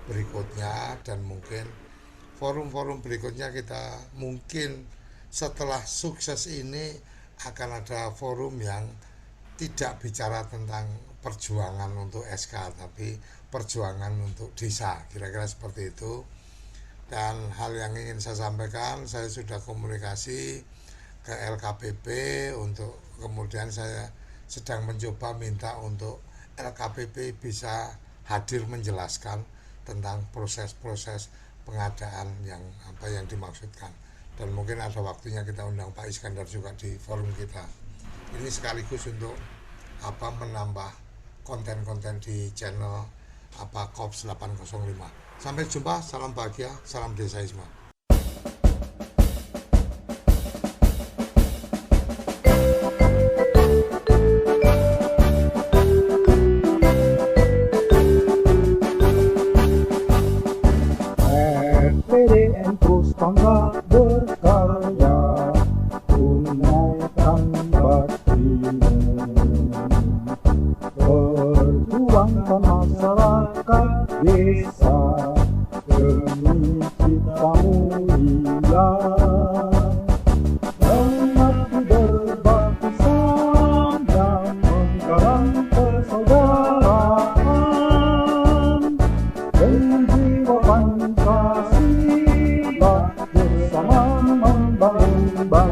berikutnya, dan mungkin forum-forum berikutnya kita mungkin setelah sukses ini akan ada forum yang tidak bicara tentang perjuangan untuk SK, tapi perjuangan untuk desa, kira-kira seperti itu. Dan hal yang ingin saya sampaikan, saya sudah komunikasi ke LKPP untuk kemudian saya sedang mencoba minta untuk LKPP bisa hadir menjelaskan tentang proses-proses pengadaan yang dimaksudkan. Dan mungkin ada waktunya kita undang Pak Iskandar juga di forum kita. Ini sekaligus untuk menambah konten-konten di channel Kops 805. Sampai jumpa, salam bahagia, salam desaisme. RPDN terus bangga berkarya, tunaikan baktimu, perjuangkan masyarakat desa demi cita mulia, mengabdi berbakti sambil menggalang persaudaraan, jiwa Pancasila bersama membangun bangsa.